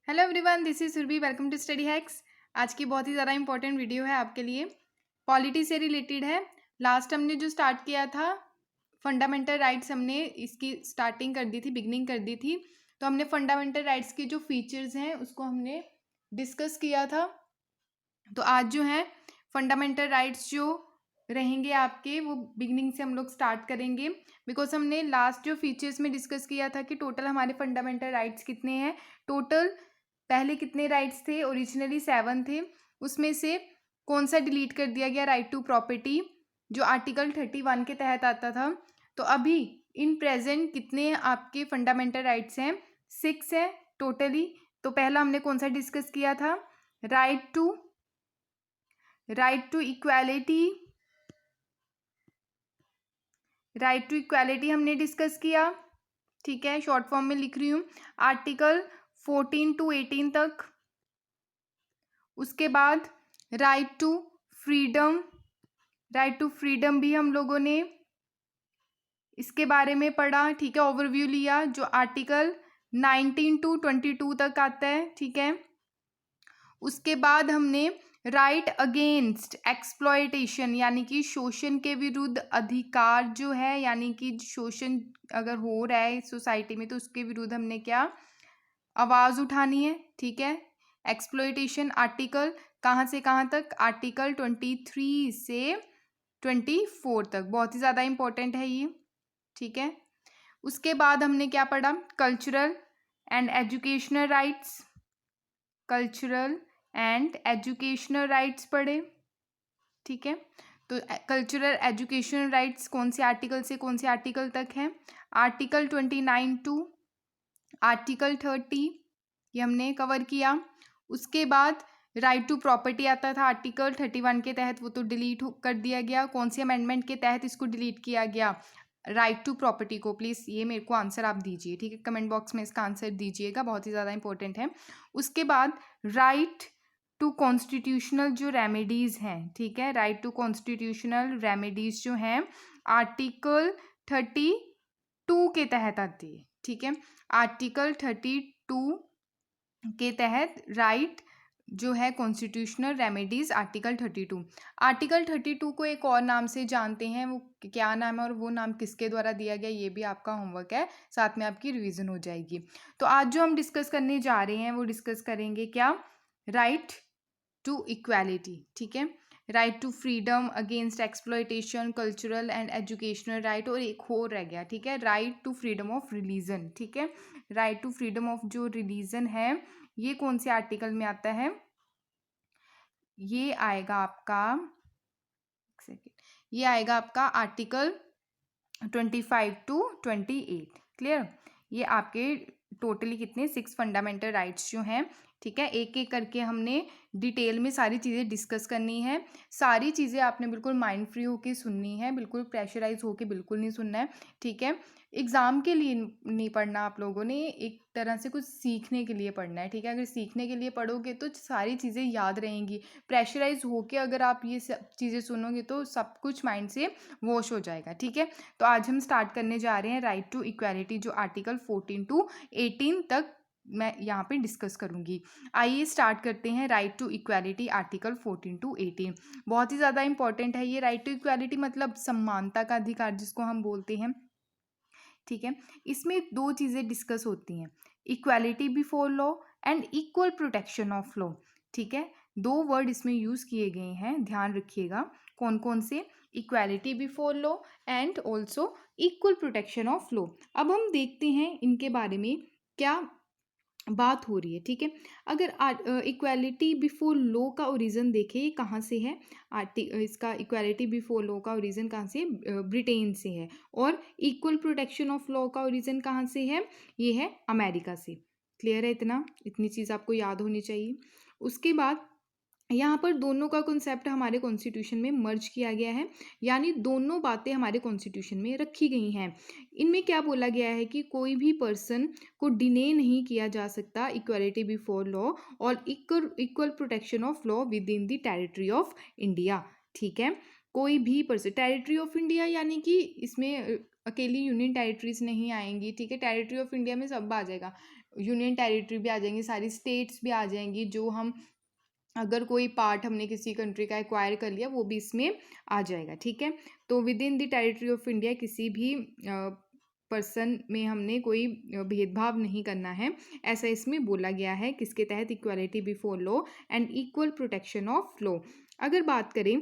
Hello everyone, this is Surabhi. Welcome to Study Hacks. आज की बहुत ही ज़्यादा इंपॉर्टेंट वीडियो है आपके लिए। पॉलिटी से रिलेटेड है। लास्ट हमने जो स्टार्ट किया था फंडामेंटल राइट्स, हमने इसकी स्टार्टिंग कर दी थी, बिगनिंग कर दी थी। तो हमने फंडामेंटल राइट्स के जो फीचर्स हैं उसको हमने डिस्कस किया था। तो आज जो है फंडामेंटल राइट्स जो रहेंगे आपके, वो बिगनिंग से हम लोग स्टार्ट करेंगे। बिकॉज हमने लास्ट जो फीचर्स में डिस्कस किया था कि टोटल हमारे फंडामेंटल राइट्स कितने हैं। टोटल पहले कितने राइट्स थे? ओरिजिनली 7 थे। उसमें से कौन सा डिलीट कर दिया गया? राइट टू प्रॉपर्टी, जो आर्टिकल 31 के तहत आता था। तो अभी इन प्रेजेंट कितने आपके फंडामेंटल राइट्स हैं? 6 है टोटली। तो पहला हमने कौन सा डिस्कस किया था? Right to equality. Right to equality हमने डिस्कस किया। ठीक है, शॉर्ट फॉर्म में लिख रही हूँ, आर्टिकल 14 to 18 तक। उसके बाद right to freedom. Right to freedom भी हम लोगों ने इसके बारे में पढ़ा। ठीक है, ओवरव्यू लिया, जो आर्टिकल 19 to 22 तक आता है। ठीक है, उसके बाद हमने राइट अगेंस्ट एक्सप्लॉयटेशन, यानी कि शोषण के विरुद्ध अधिकार जो है, यानी कि शोषण अगर हो रहा है सोसाइटी में तो उसके विरुद्ध हमने क्या आवाज़ उठानी है। ठीक है, एक्सप्लॉयटेशन आर्टिकल कहाँ से कहाँ तक? आर्टिकल 23 से 24 तक। बहुत ही ज़्यादा इंपॉर्टेंट है ये। ठीक है, उसके बाद हमने क्या पढ़ा? Cultural and educational rights. Cultural and educational rights पढ़े। ठीक है, तो कल्चरल एजुकेशनल राइट्स कौन से आर्टिकल से कौन से आर्टिकल तक हैं? आर्टिकल 29 टू आर्टिकल 30, ये हमने कवर किया। उसके बाद राइट टू प्रॉपर्टी आता था आर्टिकल 31 के तहत, वो तो डिलीट कर दिया गया। कौन से अमेंडमेंट के तहत इसको डिलीट किया गया? राइट टू प्रॉपर्टी को। प्लीज़ ये मेरे को आंसर आप दीजिए। ठीक है, कमेंट बॉक्स में इसका आंसर दीजिएगा, बहुत ही ज़्यादा इंपॉर्टेंट है। उसके बाद राइट टू कॉन्स्टिट्यूशनल जो रेमेडीज़ हैं, ठीक है, राइट टू कॉन्स्टिट्यूशनल रेमेडीज़ जो हैं आर्टिकल 32 के तहत आती है। ठीक है, आर्टिकल 32 के तहत राइट जो है कॉन्स्टिट्यूशनल रेमेडीज आर्टिकल 32। आर्टिकल 32 को एक और नाम से जानते हैं, वो क्या नाम है और वो नाम किसके द्वारा दिया गया, ये भी आपका होमवर्क है, साथ में आपकी रिवीजन हो जाएगी। तो आज जो हम डिस्कस करने जा रहे हैं वो डिस्कस करेंगे क्या? Right to equality. ठीक है, right to freedom against exploitation, cultural and educational right, और एक और रह गया। ठीक है, right to freedom of religion. ठीक है, राइट टू फ्रीडम ऑफ जो रिलीजन है, ये कौन से आर्टिकल में आता है? ये आएगा आपका, एक सेकेंड, ये आएगा आपका आर्टिकल 25 to 28। क्लियर? ये आपके टोटली कितने 6 फंडामेंटल राइट्स जो हैं। ठीक है, एक एक करके हमने डिटेल में सारी चीज़ें डिस्कस करनी है। सारी चीज़ें आपने बिल्कुल माइंड फ्री होके सुननी है, बिल्कुल प्रेशराइज होके बिल्कुल नहीं सुनना है। ठीक है, एग्ज़ाम के लिए नहीं पढ़ना आप लोगों ने, एक तरह से कुछ सीखने के लिए पढ़ना है। ठीक है, अगर सीखने के लिए पढ़ोगे तो सारी चीज़ें याद रहेंगी। प्रेशराइज होके अगर आप ये सब चीज़ें सुनोगे तो सब कुछ माइंड से वॉश हो जाएगा। ठीक है, तो आज हम स्टार्ट करने जा रहे हैं राइट टू इक्वालिटी, जो आर्टिकल 14 to 18 तक मैं यहाँ पे डिस्कस करूँगी। आइए स्टार्ट करते हैं। Right to equality article 14 to 18 बहुत ही ज़्यादा इंपॉर्टेंट है ये। राइट टू इक्वालिटी मतलब समानता का अधिकार जिसको हम बोलते हैं। ठीक है, इसमें दो चीज़ें डिस्कस होती हैं, equality before law and equal protection of law. ठीक है, दो वर्ड इसमें यूज़ किए गए हैं, ध्यान रखिएगा। कौन कौन से? Equality before law and also equal protection of law. अब हम देखते हैं इनके बारे में क्या बात हो रही है। ठीक है, अगर इक्वालिटी बिफोर लॉ का ओरिजिन देखें, ये कहाँ से है? इसका इक्वालिटी बिफोर लॉ का ओरिजिन कहाँ से? ब्रिटेन से है। और इक्वल प्रोटेक्शन ऑफ लॉ का ओरिजिन कहाँ से है? ये है अमेरिका से। क्लियर है? इतनी चीज़ आपको याद होनी चाहिए। उसके बाद यहाँ पर दोनों का कॉन्सेप्ट हमारे कॉन्स्टिट्यूशन में मर्ज किया गया है, यानी दोनों बातें हमारे कॉन्स्टिट्यूशन में रखी गई हैं। इनमें क्या बोला गया है कि कोई भी पर्सन को डिने नहीं किया जा सकता इक्वालिटी बिफोर लॉ और equal protection of law with in the territory of India. ठीक है, कोई भी पर्सन, टेरिटरी ऑफ इंडिया यानी कि इसमें अकेली यूनियन टेरिटरीज नहीं आएंगी। ठीक है, टेरिटरी ऑफ इंडिया में सब आ जाएगा, यूनियन टेरिटरी भी आ जाएंगी, सारी स्टेट्स भी आ जाएंगी, जो हम अगर कोई पार्ट हमने किसी कंट्री का एक्वायर कर लिया वो भी इसमें आ जाएगा, ठीक है। तो with in the territory of India किसी भी पर्सन में हमने कोई भेदभाव नहीं करना है, ऐसा इसमें बोला गया है। किसके तहत? Equality before law and equal protection of law. अगर बात करें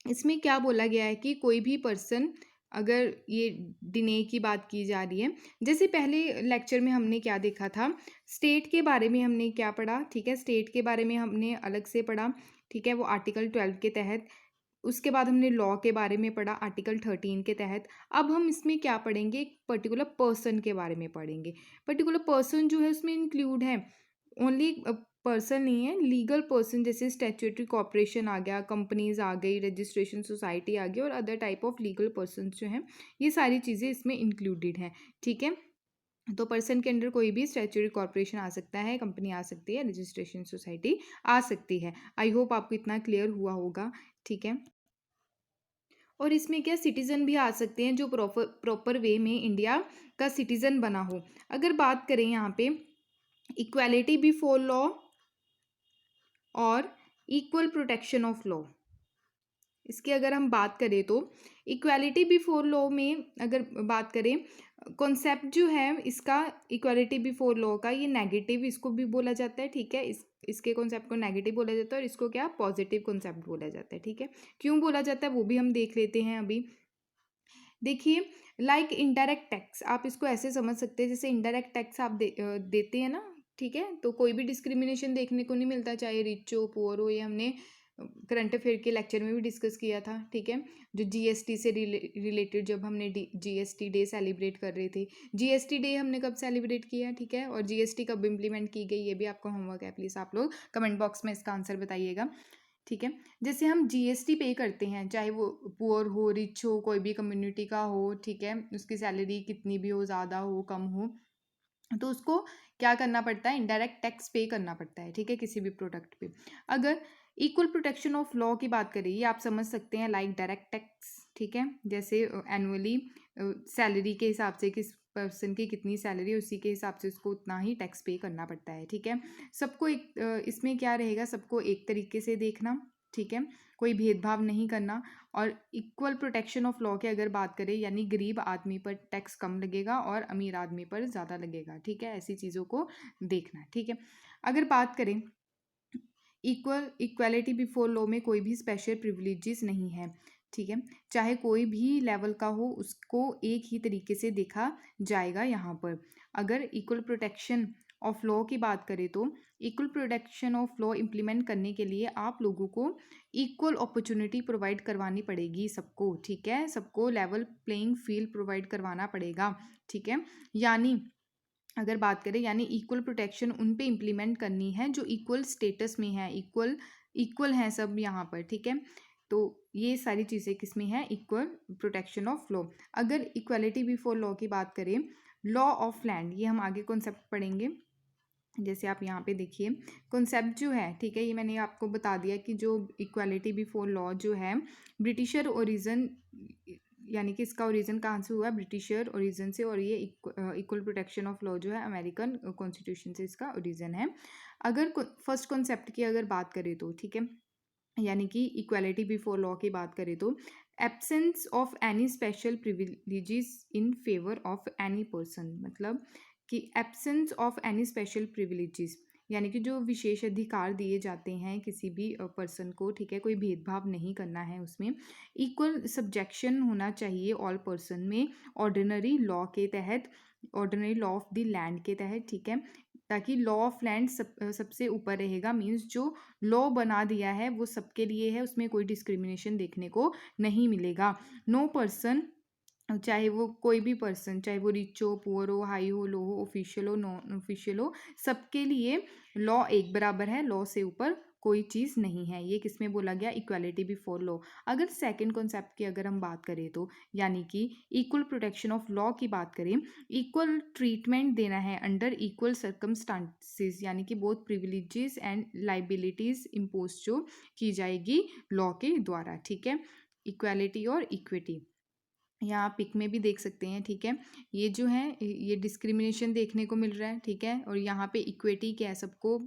इसमें क्या बोला गया है कि कोई भी पर्सन, अगर ये डिने की बात की जा रही है, जैसे पहले लेक्चर में हमने क्या देखा था, स्टेट के बारे में हमने क्या पढ़ा, ठीक है, स्टेट के बारे में हमने अलग से पढ़ा, ठीक है, वो आर्टिकल 12 के तहत। उसके बाद हमने लॉ के बारे में पढ़ा आर्टिकल 13 के तहत। अब हम इसमें क्या पढ़ेंगे, एक पर्टिकुलर पर्सन के बारे में पढ़ेंगे। पर्टिकुलर पर्सन जो है उसमें इंक्लूड है, ओनली पर्सन नहीं है, लीगल पर्सन, जैसे स्टैट्यूटरी कॉर्पोरेशन आ गया, कंपनीज आ गई, रजिस्ट्रेशन सोसाइटी आ गई, और other type of legal person जो हैं, ये सारी चीज़ें इसमें इंक्लूडेड हैं, ठीक है। तो पर्सन के अंडर कोई भी स्टैट्यूटरी कॉर्पोरेशन आ सकता है, कंपनी आ सकती है, रजिस्ट्रेशन सोसाइटी आ सकती है। आई होप आपको इतना क्लियर हुआ होगा, ठीक है। और इसमें क्या, सिटीज़न भी आ सकते हैं जो प्रॉपर वे में इंडिया का सिटीज़न बना हो। अगर बात करें यहाँ पे इक्वालिटी बिफोर लॉ और इक्वल प्रोटेक्शन ऑफ लॉ, इसकी अगर हम बात करें तो इक्वालिटी बिफोर लॉ में अगर बात करें, कॉन्सेप्ट जो है इसका इक्वालिटी बिफोर लॉ का, ये नेगेटिव इसको भी बोला जाता है, ठीक है। इसके कॉन्सेप्ट को नेगेटिव बोला जाता है और इसको क्या, पॉजिटिव कॉन्सेप्ट बोला जाता है, ठीक है। क्यों बोला जाता है वो भी हम देख लेते हैं अभी। देखिए, लाइक इनडायरेक्ट टैक्स, आप इसको ऐसे समझ सकते हैं जैसे इनडायरेक्ट टैक्स आप देते हैं ना, ठीक है, तो कोई भी डिस्क्रिमिनेशन देखने को नहीं मिलता, चाहे रिच हो पुअर हो, ये हमने करंट अफेयर के लेक्चर में भी डिस्कस किया था, ठीक है। जो जीएसटी से रिलेटेड जब हमने जीएसटी डे सेलिब्रेट कर रहे थे, जीएसटी डे हमने कब सेलिब्रेट किया, ठीक है, और जीएसटी कब इम्प्लीमेंट की गई, ये भी आपका होमवर्क है, प्लीज़ आप लोग कमेंट बॉक्स में इसका आंसर बताइएगा, ठीक है। जैसे हम जीएसटी पे करते हैं, चाहे वो पुअर हो, रिच हो, कोई भी कम्युनिटी का हो, ठीक है, उसकी सैलरी कितनी भी हो, ज़्यादा हो, कम हो, तो उसको क्या करना पड़ता है, इनडायरेक्ट टैक्स पे करना पड़ता है, ठीक है, किसी भी प्रोडक्ट पे। अगर इक्वल प्रोटेक्शन ऑफ लॉ की बात करें, ये आप समझ सकते हैं लाइक डायरेक्ट टैक्स, ठीक है, जैसे एनुअली सैलरी के हिसाब से किस पर्सन की कितनी सैलरी है उसी के हिसाब से उसको उतना ही टैक्स पे करना पड़ता है, ठीक है। सबको एक इसमें क्या रहेगा, सबको एक तरीके से देखना, ठीक है, कोई भेदभाव नहीं करना। और इक्वल प्रोटेक्शन ऑफ लॉ की अगर बात करें, यानी गरीब आदमी पर टैक्स कम लगेगा और अमीर आदमी पर ज़्यादा लगेगा, ठीक है, ऐसी चीज़ों को देखना, ठीक है। अगर बात करें इक्वालिटी बिफोर लॉ में कोई भी स्पेशल प्रिविलेजेस नहीं है, ठीक है, चाहे कोई भी लेवल का हो उसको एक ही तरीके से देखा जाएगा यहाँ पर। अगर इक्वल प्रोटेक्शन ऑफ लॉ की बात करें तो equal protection of law implement करने के लिए आप लोगों को इक्वल अपॉर्चुनिटी प्रोवाइड करवानी पड़ेगी सबको, ठीक है, सबको लेवल प्लेइंग फील्ड प्रोवाइड करवाना पड़ेगा, ठीक है। यानी अगर बात करें, यानी इक्वल प्रोटेक्शन उन पे इम्प्लीमेंट करनी है जो इक्वल स्टेटस में है, इक्वल हैं सब यहाँ पर, ठीक है। तो ये सारी चीज़ें किस में है, इक्वल प्रोटेक्शन ऑफ लॉ। अगर इक्वालिटी बिफोर लॉ की बात करें, लॉ ऑफ लैंड, ये हम आगे कॉन्सेप्ट पढ़ेंगे। जैसे आप यहाँ पे देखिए कॉन्सेप्ट जो है, ठीक है, ये मैंने आपको बता दिया कि जो इक्वालिटी बिफोर लॉ जो है ब्रिटिशर ओरिजिन, यानी कि इसका ओरिजिन कहाँ से हुआ है, ब्रिटिशर ओरिजिन से, और ये इक्वल प्रोटेक्शन ऑफ लॉ जो है अमेरिकन कॉन्स्टिट्यूशन से इसका ओरिजिन है। अगर फर्स्ट कॉन्सेप्ट की अगर बात करें तो, ठीक है, यानी कि इक्वालिटी बिफोर लॉ की बात करें तो absence of any special privileges in favour of any person, मतलब कि absence of any special privileges, यानी कि जो विशेष अधिकार दिए जाते हैं किसी भी पर्सन को, ठीक है, कोई भेदभाव नहीं करना है उसमें। इक्वल सब्जेक्शन होना चाहिए ऑल पर्सन में, ऑर्डिनरी लॉ के तहत, ordinary law of the land के तहत, ठीक है, ताकि लॉ ऑफ लैंड सबसे ऊपर रहेगा। मीन्स जो लॉ बना दिया है वो सबके लिए है, उसमें कोई डिस्क्रिमिनेशन देखने को नहीं मिलेगा। नो पर्सन, चाहे वो कोई भी पर्सन, चाहे वो रिच हो पुअर हो, हाई हो लो हो, ऑफिशियल हो नॉन ऑफिशियल हो, सबके लिए लॉ एक बराबर है, लॉ से ऊपर कोई चीज़ नहीं है। ये किस में बोला गया, इक्वालिटी बिफोर लॉ। अगर सेकंड कॉन्सेप्ट की अगर हम बात करें तो, यानी कि इक्वल प्रोटेक्शन ऑफ लॉ की बात करें, इक्वल ट्रीटमेंट देना है अंडर इक्वल सर्कमस्टांसिस, यानी कि both privileges and liabilities impose जो की जाएगी लॉ के द्वारा, ठीक है, इक्वालिटी और इक्विटी। यहाँ पिक में भी देख सकते हैं, ठीक है। ये जो है ये डिस्क्रिमिनेशन देखने को मिल रहा है, ठीक है। और यहाँ पे इक्विटी क्या है, सबको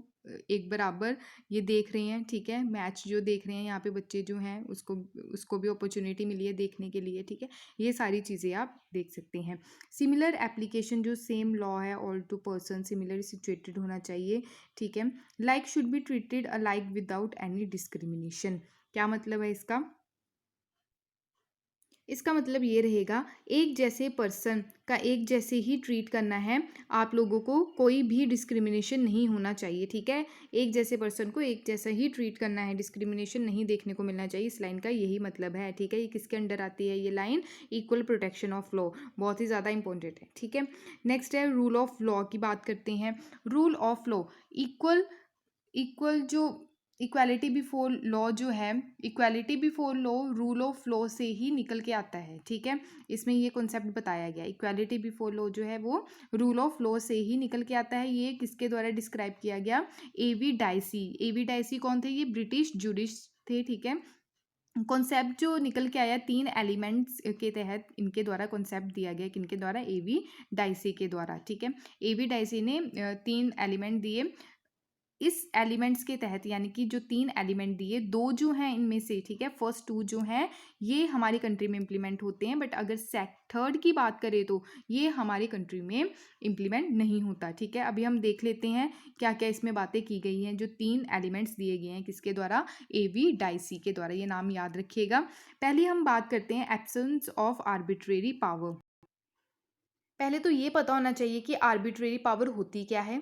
एक बराबर ये देख रहे हैं, ठीक है। मैच जो देख रहे हैं यहाँ पे बच्चे जो हैं उसको उसको भी अपॉर्चुनिटी मिली है देखने के लिए, ठीक है। ये सारी चीज़ें आप देख सकते हैं। सिमिलर एप्लीकेशन, जो सेम लॉ है, all to person similar situated होना चाहिए, ठीक है। Like should be treated alike without any discrimination. क्या मतलब है इसका? इसका मतलब ये रहेगा, एक जैसे पर्सन का एक जैसे ही ट्रीट करना है, आप लोगों को कोई भी डिस्क्रिमिनेशन नहीं होना चाहिए, ठीक है। एक जैसे पर्सन को एक जैसा ही ट्रीट करना है, डिस्क्रिमिनेशन नहीं देखने को मिलना चाहिए। इस लाइन का यही मतलब है, ठीक है। ये किसके अंडर आती है ये line? Equal protection of law, बहुत ही ज़्यादा इंपॉर्टेंट है, ठीक है। नेक्स्ट है रूल ऑफ लॉ की बात करते हैं। Rule of law, equal equal जो इक्वालिटी बिफोर लॉ जो है, equality before law rule of law से ही निकल के आता है, ठीक है। इसमें ये कॉन्सेप्ट बताया गया, इक्वालिटी बिफोर लॉ जो है वो रूल ऑफ लॉ से ही निकल के आता है। ये किसके द्वारा डिस्क्राइब किया गया? एवी डाइसी। एवी डाइसी कौन थे? ये ब्रिटिश जूडिश थे, ठीक है। कॉन्सेप्ट जो निकल के आया 3 एलिमेंट्स के तहत, इनके द्वारा कॉन्सेप्ट दिया गया, किनके द्वारा? एवी डाइसी के द्वारा, ठीक है। एवी डाइसी ने 3 एलिमेंट दिए। इस एलिमेंट्स के तहत, यानी कि जो 3 एलिमेंट दिए, 2 जो हैं इनमें से, ठीक है, फर्स्ट 2 जो हैं ये हमारी कंट्री में इम्प्लीमेंट होते हैं, बट अगर थर्ड की बात करें तो ये हमारी कंट्री में इम्प्लीमेंट नहीं होता, ठीक है। अभी हम देख लेते हैं क्या क्या इसमें बातें की गई हैं। जो 3 एलिमेंट्स दिए गए हैं, किसके द्वारा? एवी डाइसी के द्वारा, ये नाम याद रखिएगा। पहले हम बात करते हैं एब्सेंस ऑफ आर्बिट्रेरी पावर। पहले तो ये पता होना चाहिए कि आर्बिट्रेरी पावर होती क्या है।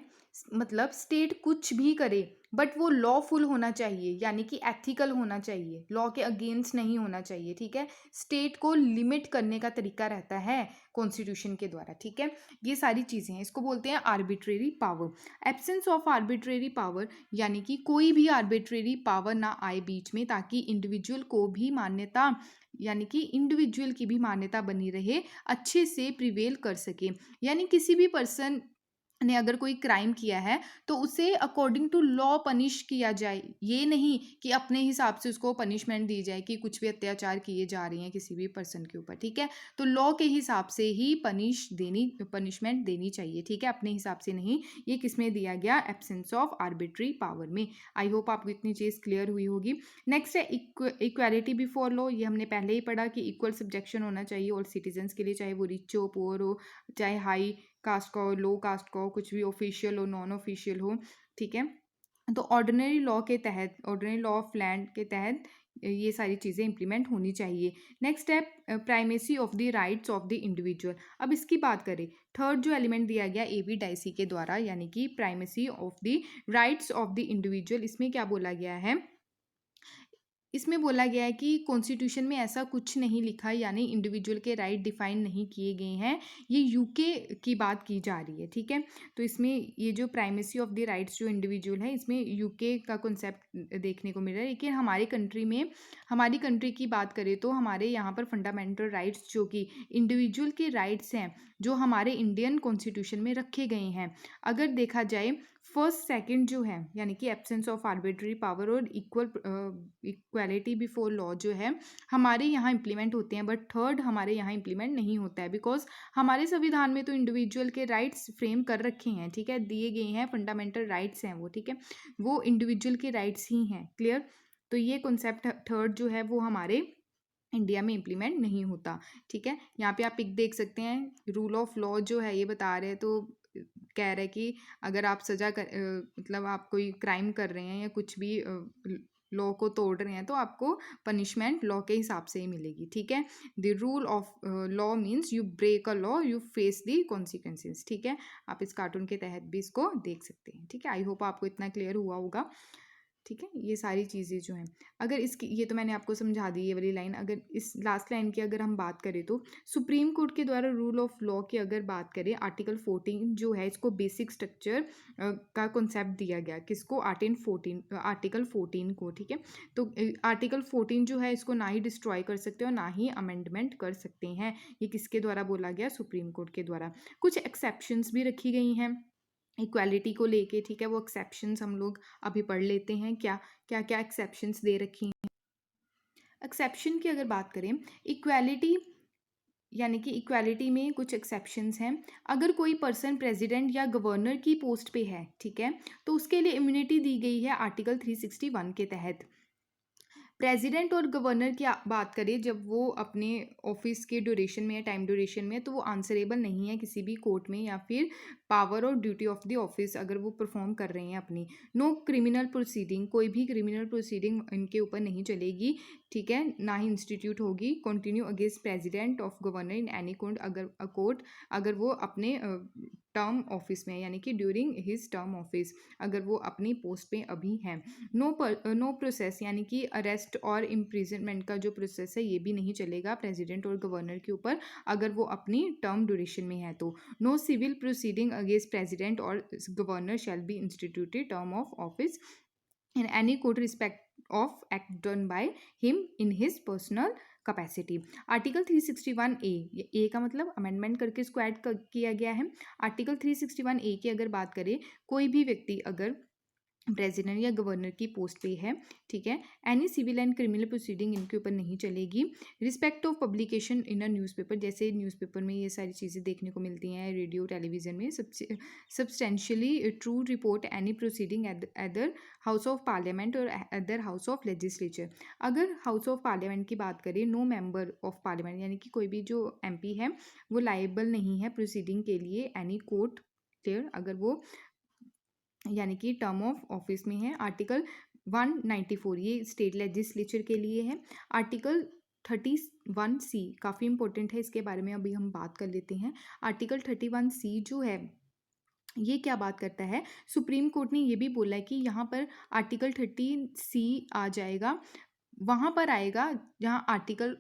मतलब स्टेट कुछ भी करे बट वो लॉफुल होना चाहिए, यानी कि एथिकल होना चाहिए, लॉ के अगेंस्ट नहीं होना चाहिए, ठीक है। स्टेट को लिमिट करने का तरीका रहता है कॉन्स्टिट्यूशन के द्वारा, ठीक है। ये सारी चीज़ें हैं, इसको बोलते हैं arbitrary power. Absence of arbitrary power, यानी कि कोई भी आर्बिट्रेरी पावर ना आए बीच में, ताकि इंडिविजुअल को भी मान्यता, यानी कि इंडिविजुअल की भी मान्यता बनी रहे, अच्छे से प्रिवेल कर सके। यानी किसी भी पर्सन ने अगर कोई क्राइम किया है तो उसे अकॉर्डिंग टू लॉ पनिश किया जाए, ये नहीं कि अपने हिसाब से उसको पनिशमेंट दी जाए कि कुछ भी अत्याचार किए जा रहे हैं किसी भी पर्सन के ऊपर, ठीक है। तो लॉ के हिसाब से ही पनिशमेंट देनी चाहिए, ठीक है, अपने हिसाब से नहीं। ये किसमें दिया गया? एब्सेंस ऑफ आर्बिट्री पावर में। आई होप आपको इतनी चीज़ क्लियर हुई होगी। नेक्स्ट है इक्वालिटी बिफोर लॉ। ये हमने पहले ही पढ़ा कि इक्वल सब्जेक्शन होना चाहिए और सिटीजन्स के लिए, चाहे वो रिच हो, पुअर हो, चाहे हाई कास्ट का हो, लो कास्ट का हो, कुछ भी, ऑफिशियल हो, नॉन ऑफिशियल हो, ठीक है। तो ऑर्डिनरी लॉ के तहत, ऑर्डिनरी लॉ ऑफ लैंड के तहत ये सारी चीज़ें इंप्लीमेंट होनी चाहिए। नेक्स्ट है primacy of the rights of the individual. अब इसकी बात करें, थर्ड जो एलिमेंट दिया गया एवी डाइसी के द्वारा, यानी कि primacy of the rights of the individual, इसमें क्या बोला गया है? इसमें बोला गया है कि कॉन्स्टिट्यूशन में ऐसा कुछ नहीं लिखा, यानी इंडिविजुअल के राइट डिफाइन नहीं किए गए हैं। ये यूके की बात की जा रही है, ठीक है। तो इसमें ये जो प्राइमेसी ऑफ द राइट्स जो इंडिविजुअल है, इसमें यूके का कॉन्सेप्ट देखने को मिल रहा है। लेकिन हमारी कंट्री में, हमारी कंट्री की बात करें तो हमारे यहाँ पर फंडामेंटल राइट्स जो कि इंडिविजुअल के राइट्स हैं, जो हमारे इंडियन कॉन्स्टिट्यूशन में रखे गए हैं, अगर देखा जाए फर्स्ट सेकंड जो है, यानी कि एब्सेंस ऑफ आर्बिट्री पावर और इक्वालिटी बिफोर लॉ जो है, हमारे यहाँ इंप्लीमेंट होते हैं, बट थर्ड हमारे यहाँ इंप्लीमेंट नहीं होता है, बिकॉज हमारे संविधान में तो इंडिविजुअल के राइट्स फ्रेम कर रखे हैं, ठीक है, दिए गए हैं, फंडामेंटल राइट्स हैं वो, ठीक है, वो इंडिविजुअल के राइट्स ही हैं। क्लियर? तो ये कॉन्सेप्ट थर्ड जो है वो हमारे इंडिया में इम्प्लीमेंट नहीं होता, ठीक है। यहाँ पे आप पिक देख सकते हैं, रूल ऑफ लॉ जो है ये बता रहे हैं, तो कह रहे हैं कि अगर आप मतलब आप कोई क्राइम कर रहे हैं या कुछ भी लॉ को तोड़ रहे हैं तो आपको पनिशमेंट लॉ के हिसाब से ही मिलेगी, ठीक है। The rule of law means you break a law you face the consequences, ठीक है। आप इस कार्टून के तहत भी इसको देख सकते हैं, ठीक है। आई होप आपको इतना क्लियर हुआ होगा, ठीक है। ये सारी चीज़ें जो हैं, अगर इसकी, ये तो मैंने आपको समझा दी ये वाली लाइन। अगर इस लास्ट लाइन की अगर हम बात करें तो सुप्रीम कोर्ट के द्वारा रूल ऑफ लॉ की अगर बात करें, आर्टिकल 14 जो है, इसको बेसिक स्ट्रक्चर का कॉन्सेप्ट दिया गया, किसको? आर्टिकल 14 को, ठीक है। तो आर्टिकल 14 जो है, इसको ना ही डिस्ट्रॉय कर सकते और ना ही अमेंडमेंट कर सकते हैं। ये किसके द्वारा बोला गया? सुप्रीम कोर्ट के द्वारा। कुछ एक्सेप्शंस भी रखी गई हैं इक्वालिटी को लेके, ठीक है। वो एक्सेप्शंस हम लोग अभी पढ़ लेते हैं, क्या क्या क्या एक्सेप्शंस दे रखी हैं। एक्सेप्शन की अगर बात करें, इक्वालिटी यानी कि इक्वालिटी में कुछ एक्सेप्शंस हैं। अगर कोई पर्सन प्रेसिडेंट या गवर्नर की पोस्ट पे है, ठीक है, तो उसके लिए इम्यूनिटी दी गई है आर्टिकल 361 के तहत। प्रेसिडेंट और गवर्नर की बात करें, जब वो अपने ऑफिस के ड्यूरेशन में या टाइम ड्यूरेशन में, तो वो आंसरेबल नहीं है किसी भी कोर्ट में, या फिर पावर और ड्यूटी ऑफ द ऑफिस अगर वो परफॉर्म कर रहे हैं अपनी। नो क्रिमिनल प्रोसीडिंग, कोई भी क्रिमिनल प्रोसीडिंग इनके ऊपर नहीं चलेगी, ठीक है, ना ही इंस्टीट्यूट होगी। Continue against president of governor in any court अगर वो अपने टर्म ऑफिस में, यानी कि ड्यूरिंग हिज टर्म ऑफिस, अगर वो अपनी पोस्ट पे अभी हैं। नो प्रोसेस, यानी कि अरेस्ट और इम्प्रिजनमेंट का जो प्रोसेस है ये भी नहीं चलेगा प्रेसिडेंट और गवर्नर के ऊपर अगर वो अपनी टर्म ड्यूरेशन में है तो। No civil proceeding against president और governor shall be instituted term of office in any court respect of act done by him in his personal capacity. Article 361 ए का मतलब अमेंडमेंट करके इसको ऐड किया गया है। आर्टिकल 361 ए की अगर बात करें, कोई भी व्यक्ति अगर प्रेसिडेंट या गवर्नर की पोस्ट पे है, ठीक है, any civil and criminal proceeding इनके ऊपर नहीं चलेगी। Respect of publication in a newspaper, जैसे न्यूज़पेपर में ये सारी चीज़ें देखने को मिलती हैं, रेडियो टेलीविज़न में substantially true report any proceeding other house of parliament और अदर हाउस ऑफ लेजिस्लेचर। अगर हाउस ऑफ पार्लियामेंट की बात करें, नो मेंबर ऑफ पार्लियामेंट, यानी कि कोई भी जो MP है वो लाइबल नहीं है प्रोसीडिंग के लिए एनी कोर्ट, क्लियर, अगर वो यानी कि टर्म ऑफ ऑफिस में है। आर्टिकल 194 ये स्टेट लेजिस्लेचर के लिए है। आर्टिकल 31C काफ़ी इंपॉर्टेंट है, इसके बारे में अभी हम बात कर लेते हैं। आर्टिकल 31C जो है ये क्या बात करता है, सुप्रीम कोर्ट ने ये भी बोला है कि यहाँ पर आर्टिकल 30C आ जाएगा, वहाँ पर आएगा जहाँ आर्टिकल,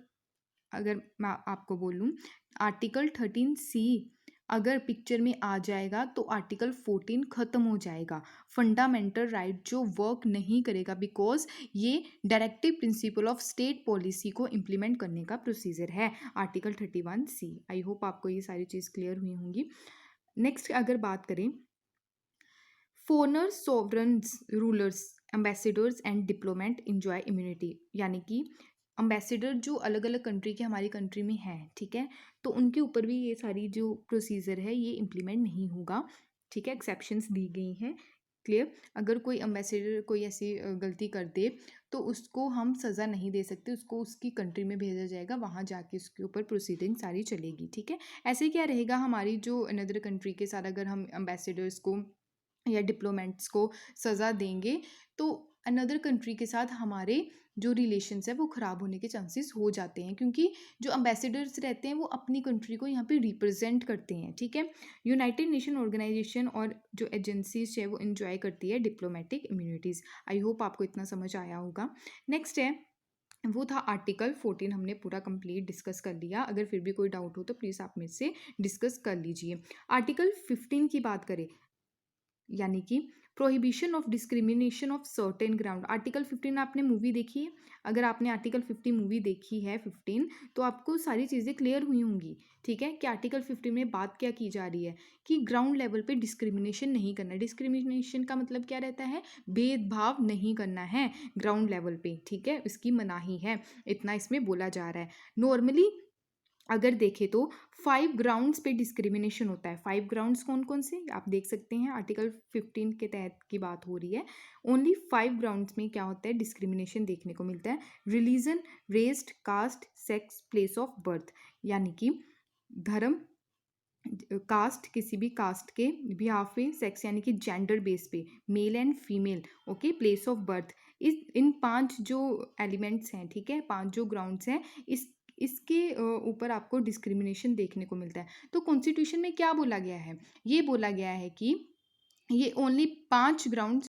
अगर मैं आपको बोलूँ, आर्टिकल 13C अगर पिक्चर में आ जाएगा तो आर्टिकल 14 ख़त्म हो जाएगा। फंडामेंटल राइट जो वर्क नहीं करेगा, बिकॉज ये directive principle of state policy को इम्प्लीमेंट करने का प्रोसीजर है आर्टिकल 31C। आई होप आपको ये सारी चीज़ क्लियर हुई होंगी। नेक्स्ट अगर बात करें, foreigners, sovereigns, rulers, ambassadors and diplomat enjoy immunity, यानी कि अम्बेसडर जो अलग अलग कंट्री के हमारी कंट्री में हैं, ठीक है, तो उनके ऊपर भी ये सारी जो प्रोसीजर है ये इम्प्लीमेंट नहीं होगा, ठीक है, एक्सेप्शंस दी गई हैं, क्लियर। अगर कोई अम्बेसडर कोई ऐसी गलती कर दे तो उसको हम सज़ा नहीं दे सकते, उसको उसकी कंट्री में भेजा जाएगा, वहाँ जाके उसके ऊपर प्रोसीडिंग सारी चलेगी, ठीक है। ऐसे क्या रहेगा, हमारी जो अनदर कंट्री के साथ अगर हम अम्बेसडर्स को या डिप्लोमेट्स को सज़ा देंगे तो अनदर कंट्री के साथ हमारे जो रिलेशंस है वो ख़राब होने के चांसेस हो जाते हैं, क्योंकि जो अम्बेसडर्स रहते हैं वो अपनी कंट्री को यहाँ पे रिप्रेजेंट करते हैं, ठीक है। यूनाइटेड नेशन ऑर्गेनाइजेशन और जो एजेंसीज है वो इन्जॉय करती है डिप्लोमेटिक इम्यूनिटीज़। आई होप आपको इतना समझ आया होगा। नेक्स्ट है, वो था आर्टिकल 14, हमने पूरा कंप्लीट डिस्कस कर लिया। अगर फिर भी कोई डाउट हो तो प्लीज़ आप मेरे से डिस्कस कर लीजिए। आर्टिकल 15 की बात करें, यानी कि prohibition of discrimination of certain ground. Article 15 आपने मूवी देखी है, अगर आपने आर्टिकल 50 मूवी देखी है 15, तो आपको सारी चीज़ें क्लियर हुई होंगी, ठीक है, कि आर्टिकल 15 में बात क्या की जा रही है कि ग्राउंड लेवल पे डिस्क्रिमिनेशन नहीं करना। डिस्क्रिमिनेशन का मतलब क्या रहता है, भेदभाव नहीं करना है ग्राउंड लेवल पे, ठीक है, इसकी मनाही है, इतना इसमें बोला जा रहा है। नॉर्मली अगर देखें तो 5 ग्राउंड्स पे डिस्क्रिमिनेशन होता है। 5 ग्राउंड्स कौन कौन से आप देख सकते हैं, आर्टिकल 15 के तहत की बात हो रही है। ओनली 5 ग्राउंड्स में क्या होता है, डिस्क्रिमिनेशन देखने को मिलता है। Religion, race, caste, sex, place of birth, यानी कि धर्म, कास्ट, किसी भी कास्ट के बिहाफ पे, सेक्स यानी कि जेंडर बेस पे, male and female, okay, place of birth, इन 5 जो एलिमेंट्स हैं, ठीक है, 5 जो ग्राउंड्स हैं, इसके ऊपर आपको डिस्क्रिमिनेशन देखने को मिलता है। तो कॉन्स्टिट्यूशन में क्या बोला गया है, ये बोला गया है कि ये ओनली 5 ग्राउंड्स,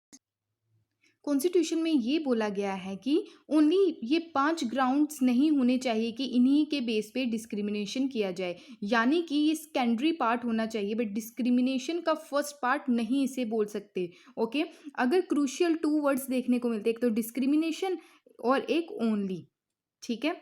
कॉन्स्टिट्यूशन में ये बोला गया है कि ओनली ये 5 ग्राउंड्स नहीं होने चाहिए कि इन्हीं के बेस पे डिस्क्रिमिनेशन किया जाए, यानी कि ये सेकेंडरी पार्ट होना चाहिए, बट डिस्क्रिमिनेशन का फर्स्ट पार्ट नहीं इसे बोल सकते, ओके। अगर क्रूशियल 2 वर्ड्स देखने को मिलते हैं, एक तो डिस्क्रिमिनेशन और एक ओनली, ठीक है,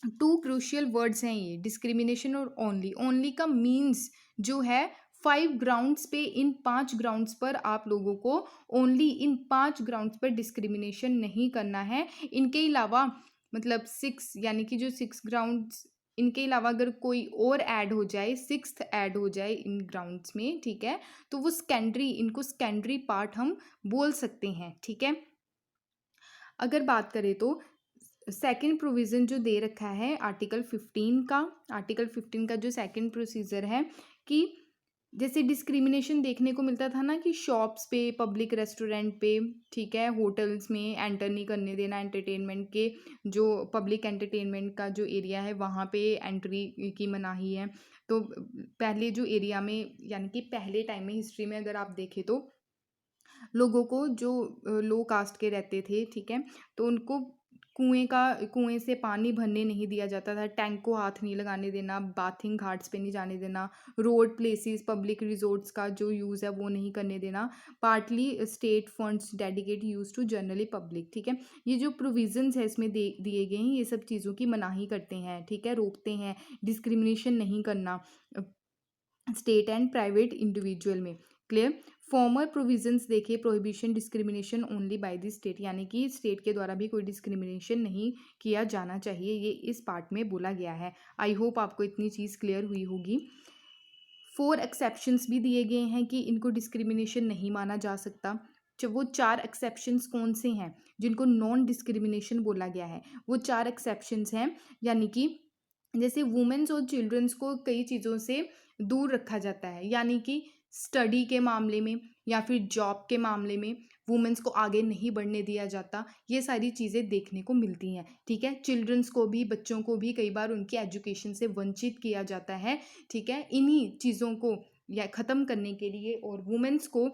2 क्रूशियल वर्ड्स हैं ये, डिस्क्रिमिनेशन और ओनली। ओनली का मीन्स जो है 5 ग्राउंड्स पे, इन 5 ग्राउंड्स पर आप लोगों को ओनली इन 5 ग्राउंड्स पर डिस्क्रिमिनेशन नहीं करना है। इनके अलावा मतलब 6, यानी कि जो 6 ग्राउंड्स इनके अलावा अगर कोई और ऐड हो जाए, सिक्स्थ ऐड हो जाए इन ग्राउंड्स में, ठीक है, तो वो सेकेंडरी, इनको सेकेंडरी पार्ट हम बोल सकते हैं, ठीक है। अगर बात करें तो सेकंड प्रोविज़न जो दे रखा है आर्टिकल 15 का, आर्टिकल 15 का जो सेकंड प्रोसीजर है कि जैसे डिस्क्रिमिनेशन देखने को मिलता था ना कि शॉप्स पे, पब्लिक रेस्टोरेंट पे, ठीक है, होटल्स में एंटर नहीं करने देना, एंटरटेनमेंट के जो पब्लिक एंटरटेनमेंट का जो एरिया है वहाँ पे एंट्री की मनाही है। तो पहले जो एरिया में, यानी कि पहले टाइम में हिस्ट्री में अगर आप देखें तो लोगों को जो लो कास्ट के रहते थे, ठीक है, तो उनको कुएं से पानी भरने नहीं दिया जाता था, टैंक को हाथ नहीं लगाने देना, बाथिंग घाट्स पे नहीं जाने देना, रोड प्लेसेस, पब्लिक रिजोर्ट्स का जो यूज़ है वो नहीं करने देना, partly state funds dedicate use to generally public, ठीक है। ये जो प्रोविजंस है इसमें दिए गए हैं, ये सब चीज़ों की मनाही करते हैं, ठीक है, रोकते हैं, डिस्क्रिमिनेशन नहीं करना स्टेट एंड प्राइवेट इंडिविजुअल में। क्लियर। फॉर्मर प्रोविजंस देखिए, prohibition discrimination only by the state, यानी कि स्टेट के द्वारा भी कोई डिस्क्रिमिनेशन नहीं किया जाना चाहिए, ये इस पार्ट में बोला गया है। आई होप आपको इतनी चीज़ क्लियर हुई होगी। 4 एक्सेप्शंस भी दिए गए हैं कि इनको डिस्क्रिमिनेशन नहीं माना जा सकता। वो 4 एक्सेप्शंस कौन से हैं जिनको नॉन डिस्क्रिमिनेशन बोला गया है? वो 4 एक्सेप्शंस हैं, यानी कि जैसे वुमेन्स और चिल्ड्रंस को कई चीज़ों से दूर रखा जाता है, यानी कि स्टडी के मामले में या फिर जॉब के मामले में वुमेन्स को आगे नहीं बढ़ने दिया जाता, ये सारी चीज़ें देखने को मिलती हैं, ठीक है। चिल्ड्रंस को भी, बच्चों को भी कई बार उनकी एजुकेशन से वंचित किया जाता है, ठीक है। इन्हीं चीज़ों को या ख़त्म करने के लिए और वुमेन्स को,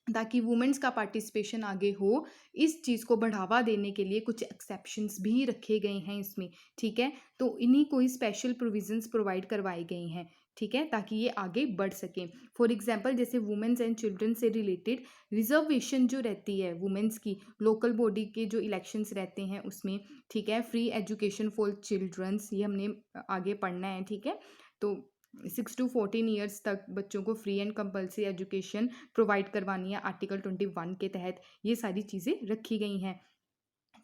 ताकि वुमेन्स का पार्टिसिपेशन आगे हो, इस चीज़ को बढ़ावा देने के लिए कुछ एक्सेप्शंस भी रखे गए हैं इसमें, ठीक है। तो इन्हीं को ही स्पेशल प्रोविजंस प्रोवाइड करवाए गए हैं, ठीक है, ताकि ये आगे बढ़ सकें। फॉर एग्जांपल जैसे वुमेन्स एंड चिल्ड्रन से रिलेटेड रिजर्वेशन जो रहती है वुमेन्स की, लोकल बॉडी के जो इलेक्शंस रहते हैं उसमें, ठीक है, फ्री एजुकेशन फॉर चिल्ड्रंस, ये हमने आगे पढ़ना है, ठीक है। तो 6 to 14 ईयर्स तक बच्चों को free and compulsory education provide करवानी है आर्टिकल 21 के तहत, ये सारी चीज़ें रखी गई हैं,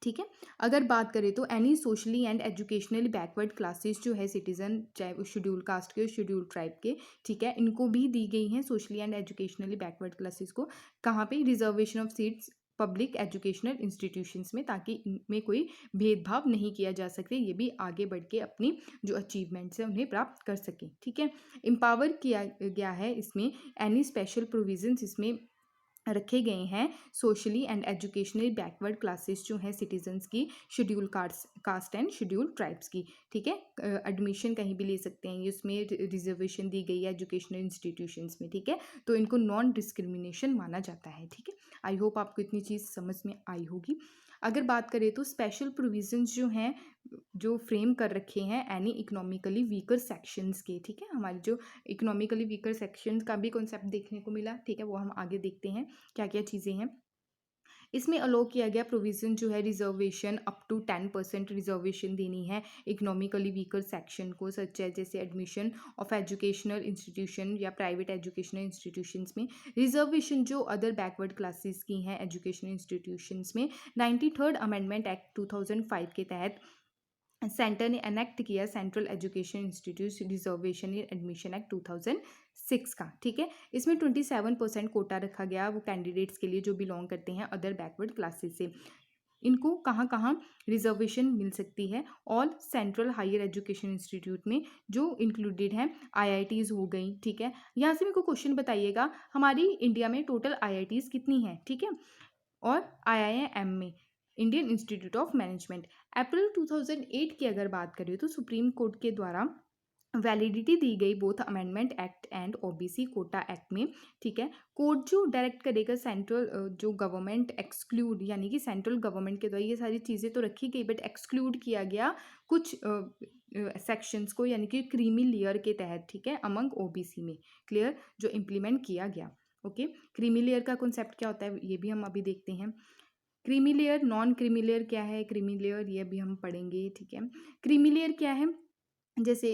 ठीक है। अगर बात करें तो any socially and educationally backward classes जो है सिटीजन, चाहे वो शेड्यूल कास्ट के, शेड्यूल ट्राइब के, ठीक है, इनको भी दी गई हैं socially and educationally backward classes को। कहाँ पे? Reservation of seats public educational institutions में, ताकि इनमें कोई भेदभाव नहीं किया जा सके, ये भी आगे बढ़ के अपनी जो अचीवमेंट्स है उन्हें प्राप्त कर सकें, ठीक है। एम्पावर किया गया है इसमें, एनी स्पेशल प्रोविजंस इसमें रखे गए हैं socially and educationally backward classes जो हैं सिटीजन्स की, schedule caste and schedule tribes की, ठीक है। एडमिशन कहीं भी ले सकते हैं, इसमें रिजर्वेशन दी गई है एजुकेशनल इंस्टीट्यूशंस में, ठीक है। तो इनको नॉन डिस्क्रिमिनेशन माना जाता है, ठीक है। आई होप आपको इतनी चीज़ समझ में आई होगी। अगर बात करें तो स्पेशल प्रोविजंस जो हैं, जो फ्रेम कर रखे हैं एनी इकोनॉमिकली वीकर सेक्शंस के, ठीक है। हमारे जो इकोनॉमिकली वीकर सेक्शंस का भी कॉन्सेप्ट देखने को मिला, ठीक है, वो हम आगे देखते हैं क्या क्या चीज़ें हैं। इसमें अलो किया गया प्रोविज़न जो है रिजर्वेशन अप टू 10% रिजर्वेशन देनी है इकोनॉमिकली वीकर सेक्शन को, सच है जैसे एडमिशन ऑफ एजुकेशनल इंस्टीट्यूशन या प्राइवेट एजुकेशनल इंस्टीट्यूशंस में। रिजर्वेशन जो अदर बैकवर्ड क्लासेस की हैं एजुकेशनल इंस्टीट्यूशंस में, 93rd अमेंडमेंट एक्ट 2005 के तहत सेंटर ने एनेक्ट किया सेंट्रल एजुकेशन इंस्टीट्यूट रिजर्वेशन इन एडमिशन एक्ट 2006 का, ठीक है। इसमें 27% कोटा रखा गया वो कैंडिडेट्स के लिए जो बिलोंग करते हैं अदर बैकवर्ड क्लासेस से। इनको कहाँ कहाँ रिजर्वेशन मिल सकती है? All central higher education institute में, जो इंक्लूडेड हैं आईआईटीज़ हो गई, ठीक है। यहाँ से मेरे को क्वेश्चन बताइएगा, हमारी इंडिया में टोटल आईआईटीज़ कितनी हैं, ठीक है, और आईआईएम में इंडियन इंस्टीट्यूट ऑफ मैनेजमेंट। अप्रैल 2008 की अगर बात करें तो सुप्रीम कोर्ट के द्वारा वैलिडिटी दी गई both amendment act and OBC Kota act में, ठीक है। कोर्ट जो डायरेक्ट करेगा सेंट्रल जो गवर्नमेंट एक्सक्लूड, यानी कि सेंट्रल गवर्नमेंट के द्वारा ये सारी चीज़ें तो रखी गई बट एक्सक्लूड किया गया कुछ सेक्शंस को, यानी कि क्रीमी लेयर के तहत, ठीक है, अमंग ओबीसी में। क्लियर, जो इम्प्लीमेंट किया गया। ओके, क्रीमी लेयर का कॉन्सेप्ट क्या होता है ये भी हम अभी देखते हैं। Creamy layer, non creamy layer क्या है, क्रीमी लेयर ये भी हम पढ़ेंगे, ठीक है। क्रीमी लेयर क्या है? जैसे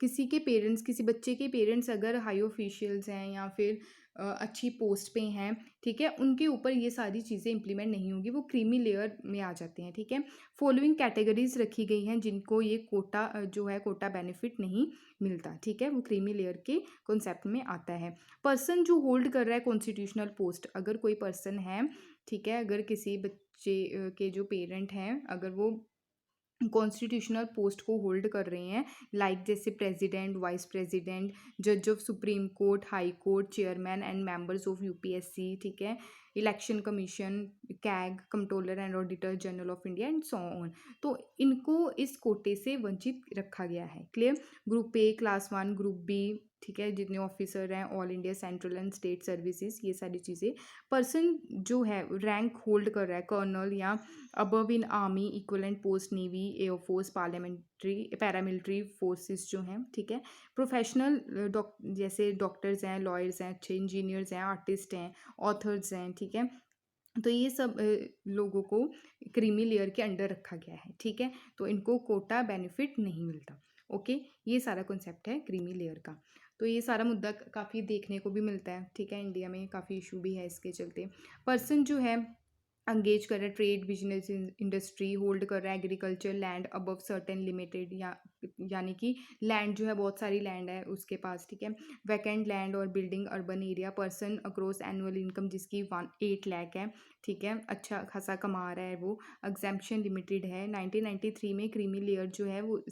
किसी के पेरेंट्स, किसी बच्चे के पेरेंट्स अगर हाई ऑफिशियल्स हैं या फिर अच्छी पोस्ट पे हैं, ठीक है, उनके ऊपर ये सारी चीज़ें इंप्लीमेंट नहीं होंगी, वो क्रीमी लेयर में आ जाते हैं, ठीक है। फॉलोइंग कैटेगरीज रखी गई हैं जिनको ये कोटा जो है कोटा बेनिफिट नहीं मिलता, ठीक है, वो क्रीमी लेयर के कॉन्सेप्ट में आता है। पर्सन जो होल्ड कर रहा है कॉन्स्टिट्यूशनल पोस्ट, अगर कोई पर्सन है, ठीक है, अगर किसी बच्चे के जो पेरेंट हैं अगर वो कॉन्स्टिट्यूशनल पोस्ट को होल्ड कर रहे हैं, लाइक जैसे प्रेसिडेंट, वाइस प्रेसिडेंट, जज of supreme court, high court, chairman and members of UPSC, ठीक है, election commission, CAG, controller and auditor general of India and so on, तो इनको इस कोटे से वंचित रखा गया है। Clear. Group A, class 1, group B, ठीक है, जितने ऑफिसर हैं, all India central and state services, ये सारी चीज़ें। पर्सन जो है रैंक होल्ड कर रहा है कर्नल या above in army, equivalent post navy, air force, parliamentary, paramilitary forces जो हैं, ठीक है। प्रोफेशनल जैसे डॉक्टर्स हैं, लॉयर्स हैं, अच्छे इंजीनियर्स हैं, आर्टिस्ट हैं, ऑथर्स हैं, ठीक है, तो ये सब लोगों को क्रीमी लेयर के अंडर रखा गया है, ठीक है, तो इनको कोटा बेनिफिट नहीं मिलता। ओके, ये सारा कॉन्सेप्ट है क्रीमी लेयर का। तो ये सारा मुद्दा काफ़ी देखने को भी मिलता है, ठीक है, इंडिया में काफ़ी इशू भी है इसके चलते। पर्सन जो है अंगेज कर रहा है ट्रेड, बिजनेस, इंडस्ट्री, होल्ड कर रहा है agriculture land above certain limited, यानी कि लैंड जो है बहुत सारी लैंड है उसके पास, ठीक है। वैकेंट लैंड और building urban area. Person across annual income जिसकी 8 लाख है, ठीक है, अच्छा खासा कमा रहा है वो, एग्जेम्पशन लिमिटेड है। 1993 में क्रीमी लेयर जो है वो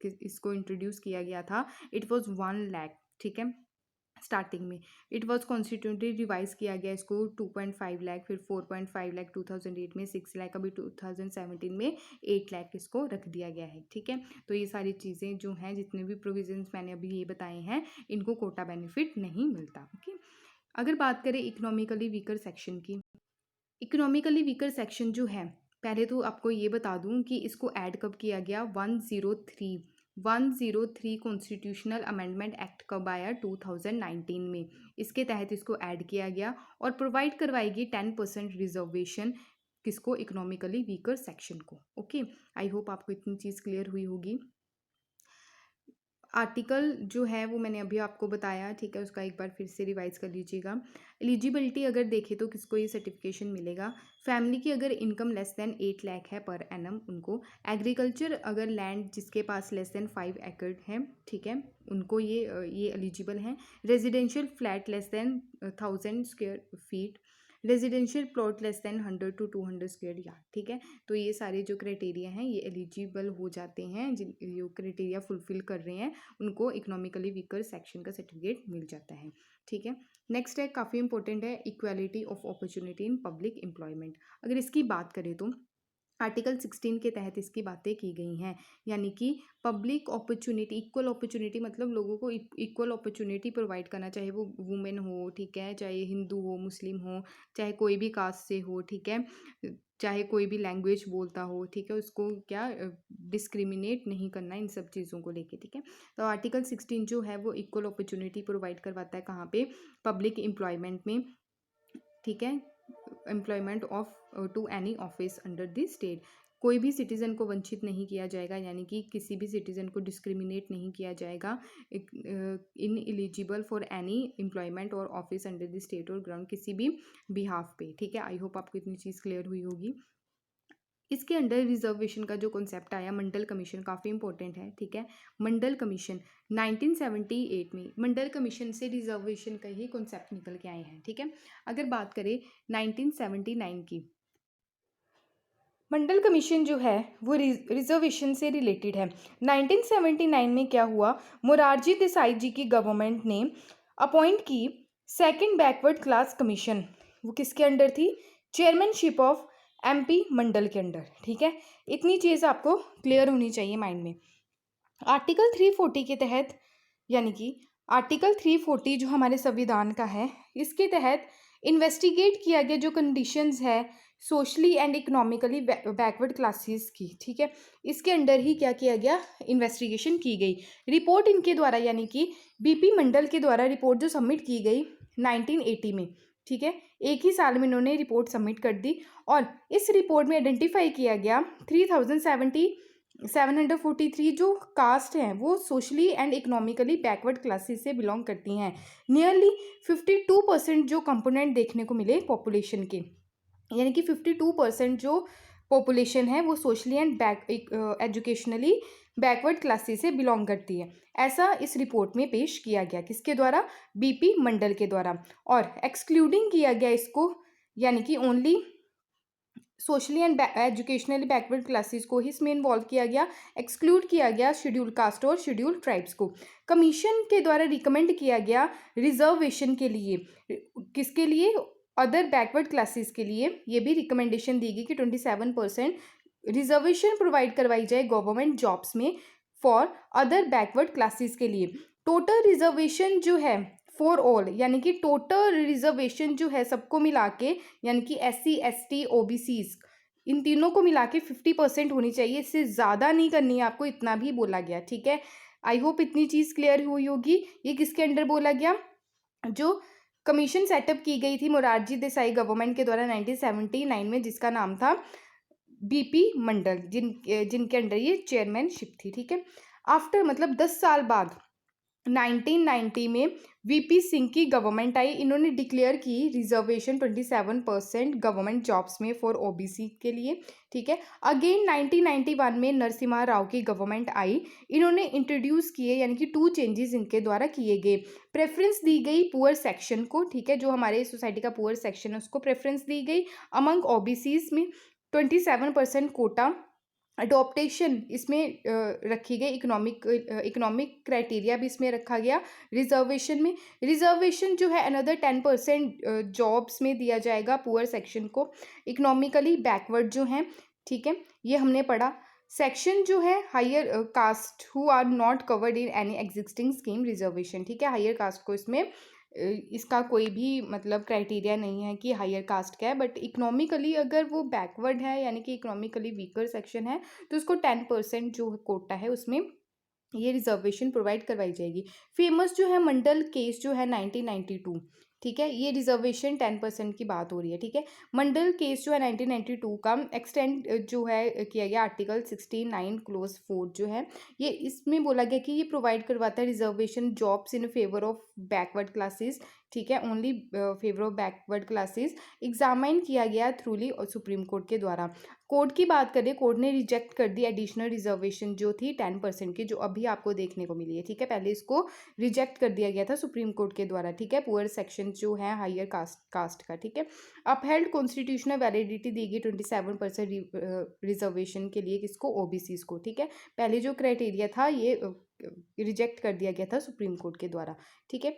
इसको इंट्रोड्यूस किया गया था। इट वॉज 1 लाख, ठीक है, स्टार्टिंग में। इट वॉज कॉन्स्टिट्यूटली रिवाइज किया गया इसको 2.5 लाख, फिर 4.5 लाख 2008 में, 6 लाख अभी 2017 में, 8 लाख इसको रख दिया गया है, ठीक है। तो ये सारी चीज़ें जो हैं, जितने भी प्रोविजंस मैंने अभी ये बताए हैं, इनको कोटा बेनिफिट नहीं मिलता। ओके, अगर बात करें इकोनॉमिकली वीकर सेक्शन की, इकोनॉमिकली वीकर सेक्शन जो है, पहले तो आपको ये बता दूं कि इसको ऐड कब किया गया। 103 कॉन्स्टिट्यूशनल अमेंडमेंट एक्ट कब आया, 2019 में, इसके तहत इसको ऐड किया गया और प्रोवाइड करवाएगी 10% रिजर्वेशन किसको, इकोनॉमिकली वीकर सेक्शन को। ओके, आई होप आपको इतनी चीज़ क्लियर हुई होगी। आर्टिकल जो है वो मैंने अभी आपको बताया, ठीक है, उसका एक बार फिर से रिवाइज कर लीजिएगा। एलिजिबिलिटी अगर देखें तो किसको ये सर्टिफिकेशन मिलेगा, फैमिली की अगर इनकम लेस देन 8 लाख है पर एनम उनको, एग्रीकल्चर अगर लैंड जिसके पास लेस देन 5 एकड़ है, ठीक है, उनको ये एलिजिबल हैं। Residential flat less than 1000 square feet, residential plot less than 100 to 200 square yard, ठीक है, तो ये सारे जो क्राइटेरिया हैं ये एलिजिबल हो जाते हैं, जिन जो क्राइटेरिया फुलफिल कर रहे हैं उनको इकोनॉमिकली वीकर सेक्शन का सर्टिफिकेट मिल जाता है, ठीक है। नेक्स्ट है, काफ़ी इंपॉर्टेंट है, equality of opportunity in public employment. अगर इसकी बात करें तो आर्टिकल 16 के तहत इसकी बातें की गई हैं, यानी कि पब्लिक अपॉर्चुनिटी, इक्वल अपॉर्चुनिटी मतलब लोगों को इक्वल अपॉर्चुनिटी प्रोवाइड करना, चाहे वो वुमेन हो, ठीक है, चाहे हिंदू हो, मुस्लिम हो, चाहे कोई भी कास्ट से हो, ठीक है, चाहे कोई भी लैंग्वेज बोलता हो, ठीक है, उसको क्या डिस्क्रिमिनेट नहीं करना इन सब चीज़ों को लेके, ठीक है। तो आर्टिकल 16 जो है वो इक्वल अपॉर्चुनिटी प्रोवाइड करवाता है, कहाँ पे, पब्लिक एम्प्लॉयमेंट में, ठीक है, employment of to any office under the state. कोई भी सिटीज़न को वंचित नहीं किया जाएगा, यानी कि किसी भी सिटीज़न को डिस्क्रिमिनेट नहीं किया जाएगा in eligible for any employment और ऑफिस अंडर द स्टेट और ग्राउंड, किसी भी बिहाफ पे, ठीक है। आई होप आपको इतनी चीज़ क्लियर हुई होगी। इसके अंडर रिजर्वेशन का जो कॉन्सेप्ट आया, मंडल कमीशन, काफ़ी इंपॉर्टेंट है, ठीक है। मंडल कमीशन 1978 में, मंडल कमीशन से रिजर्वेशन का ही कॉन्सेप्ट निकल के आए हैं, ठीक है। अगर बात करें 1979 की, मंडल कमीशन जो है वो रिजर्वेशन से रिलेटेड है। 1979 में क्या हुआ, मोरारजी देसाई जी की गवर्नमेंट ने अपॉइंट की सेकंड बैकवर्ड क्लास कमीशन, वो किसके अंडर थी, चेयरमैनशिप ऑफ एमपी मंडल के अंडर, ठीक है। इतनी चीज़ आपको क्लियर होनी चाहिए माइंड में। आर्टिकल 340 के तहत, यानी कि आर्टिकल 340 जो हमारे संविधान का है, इसके तहत इन्वेस्टिगेट किया गया जो कंडीशंस है socially and economically backward classes की, ठीक है, इसके अंडर ही क्या किया गया, इन्वेस्टिगेशन की गई। रिपोर्ट इनके द्वारा, यानी कि बीपी मंडल के द्वारा रिपोर्ट जो सबमिट की गई 1980 में, ठीक है, एक ही साल में इन्होंने रिपोर्ट सबमिट कर दी और इस रिपोर्ट में आइडेंटिफाई किया गया 3070 743 जो कास्ट हैं वो socially and economically backward classes से बिलोंग करती हैं। नियरली 52% जो कंपोनेंट देखने को मिले पॉपुलेशन के, यानी कि 52% जो पॉपुलेशन है वो socially and educationally backward classes से बिलोंग करती है। ऐसा इस रिपोर्ट में पेश किया गया, किसके द्वारा? बीपी मंडल के द्वारा। और एक्सक्लूडिंग किया गया इसको, यानी कि only socially and educationally backward classes को ही इसमें इन्वॉल्व किया गया, एक्सक्लूड किया गया शेड्यूल कास्ट और शेड्यूल ट्राइब्स को। कमीशन के द्वारा रिकमेंड किया गया रिजर्वेशन के लिए, किसके लिए? अदर बैकवर्ड क्लासेस के लिए ये भी रिकमेंडेशन दी गई कि 27% रिजर्वेशन प्रोवाइड करवाई जाए गवर्नमेंट जॉब्स में फॉर अदर बैकवर्ड क्लासेस के लिए। टोटल रिजर्वेशन जो है फॉर ऑल, यानी कि टोटल रिजर्वेशन जो है सबको मिला के, यानी कि SC ST OBCs इन तीनों को मिला के 50% होनी चाहिए, इससे ज़्यादा नहीं करनी है आपको, इतना भी बोला गया। ठीक है, आई होप इतनी चीज़ क्लियर हुई होगी। ये किसके अंडर बोला गया? जो कमीशन सेटअप की गई थी मोरारजी देसाई गवर्नमेंट के द्वारा 1979 में, जिसका नाम था बीपी मंडल, जिनके अंडर ये चेयरमैनशिप थी। ठीक है, आफ्टर मतलब 10 साल बाद 1990 में वीपी सिंह की गवर्नमेंट आई, इन्होंने डिक्लेयर की रिजर्वेशन 27% गवर्नमेंट जॉब्स में फॉर ओबीसी के लिए। ठीक है, अगेन 1991 में नरसिम्हा राव की गवर्नमेंट आई, इन्होंने इंट्रोड्यूस किए, यानी कि 2 चेंजेस इनके द्वारा किए गए। प्रेफरेंस दी गई पुअर सेक्शन को, ठीक है, जो हमारे सोसाइटी का पुअर सेक्शन है उसको प्रेफरेंस दी गई। अमंग ओबीसीज में 27% कोटा अडोप्टेशन इसमें रखी गई। इकोनॉमिक क्राइटेरिया भी इसमें रखा गया रिजर्वेशन में। रिजर्वेशन जो है अनदर 10% जॉब्स में दिया जाएगा पुअर सेक्शन को, इकोनॉमिकली बैकवर्ड जो हैं। ठीक है, ये हमने पढ़ा। सेक्शन जो है higher caste who are not covered in any existing scheme reservation. ठीक है, हायर कास्ट को इसमें इसका कोई भी मतलब क्राइटेरिया नहीं है कि हायर कास्ट क्या है, बट इकोनॉमिकली अगर वो बैकवर्ड है, यानी कि इकोनॉमिकली वीकर सेक्शन है, तो उसको 10% जो कोटा है उसमें ये रिजर्वेशन प्रोवाइड करवाई जाएगी। फेमस जो है मंडल केस जो है 1992, ठीक है, ये रिजर्वेशन 10% की बात हो रही है। ठीक है, मंडल केस जो है 1992 का एक्सटेंड जो है किया गया आर्टिकल 69 क्लोज 4 जो है, ये इसमें बोला गया कि ये प्रोवाइड करवाता है reservation jobs in favour of backward classes. ठीक है, only favour of backward classes examine किया गया थ्रूली और सुप्रीम कोर्ट के द्वारा। कोर्ट की बात करें, कोर्ट ने रिजेक्ट कर दी एडिशनल रिजर्वेशन जो थी 10% की, जो अभी आपको देखने को मिली है। ठीक है, पहले इसको रिजेक्ट कर दिया गया था सुप्रीम कोर्ट के द्वारा। ठीक है, पुअर सेक्शन जो है हायर कास्ट का। ठीक है, अपहेल्ड कॉन्स्टिट्यूशनल वैलिडिटी दी गई 27% रिजर्वेशन के लिए, किसको? ओबीसीज को। ठीक है, पहले जो क्राइटेरिया था ये रिजेक्ट कर दिया गया था सुप्रीम कोर्ट के द्वारा। ठीक है,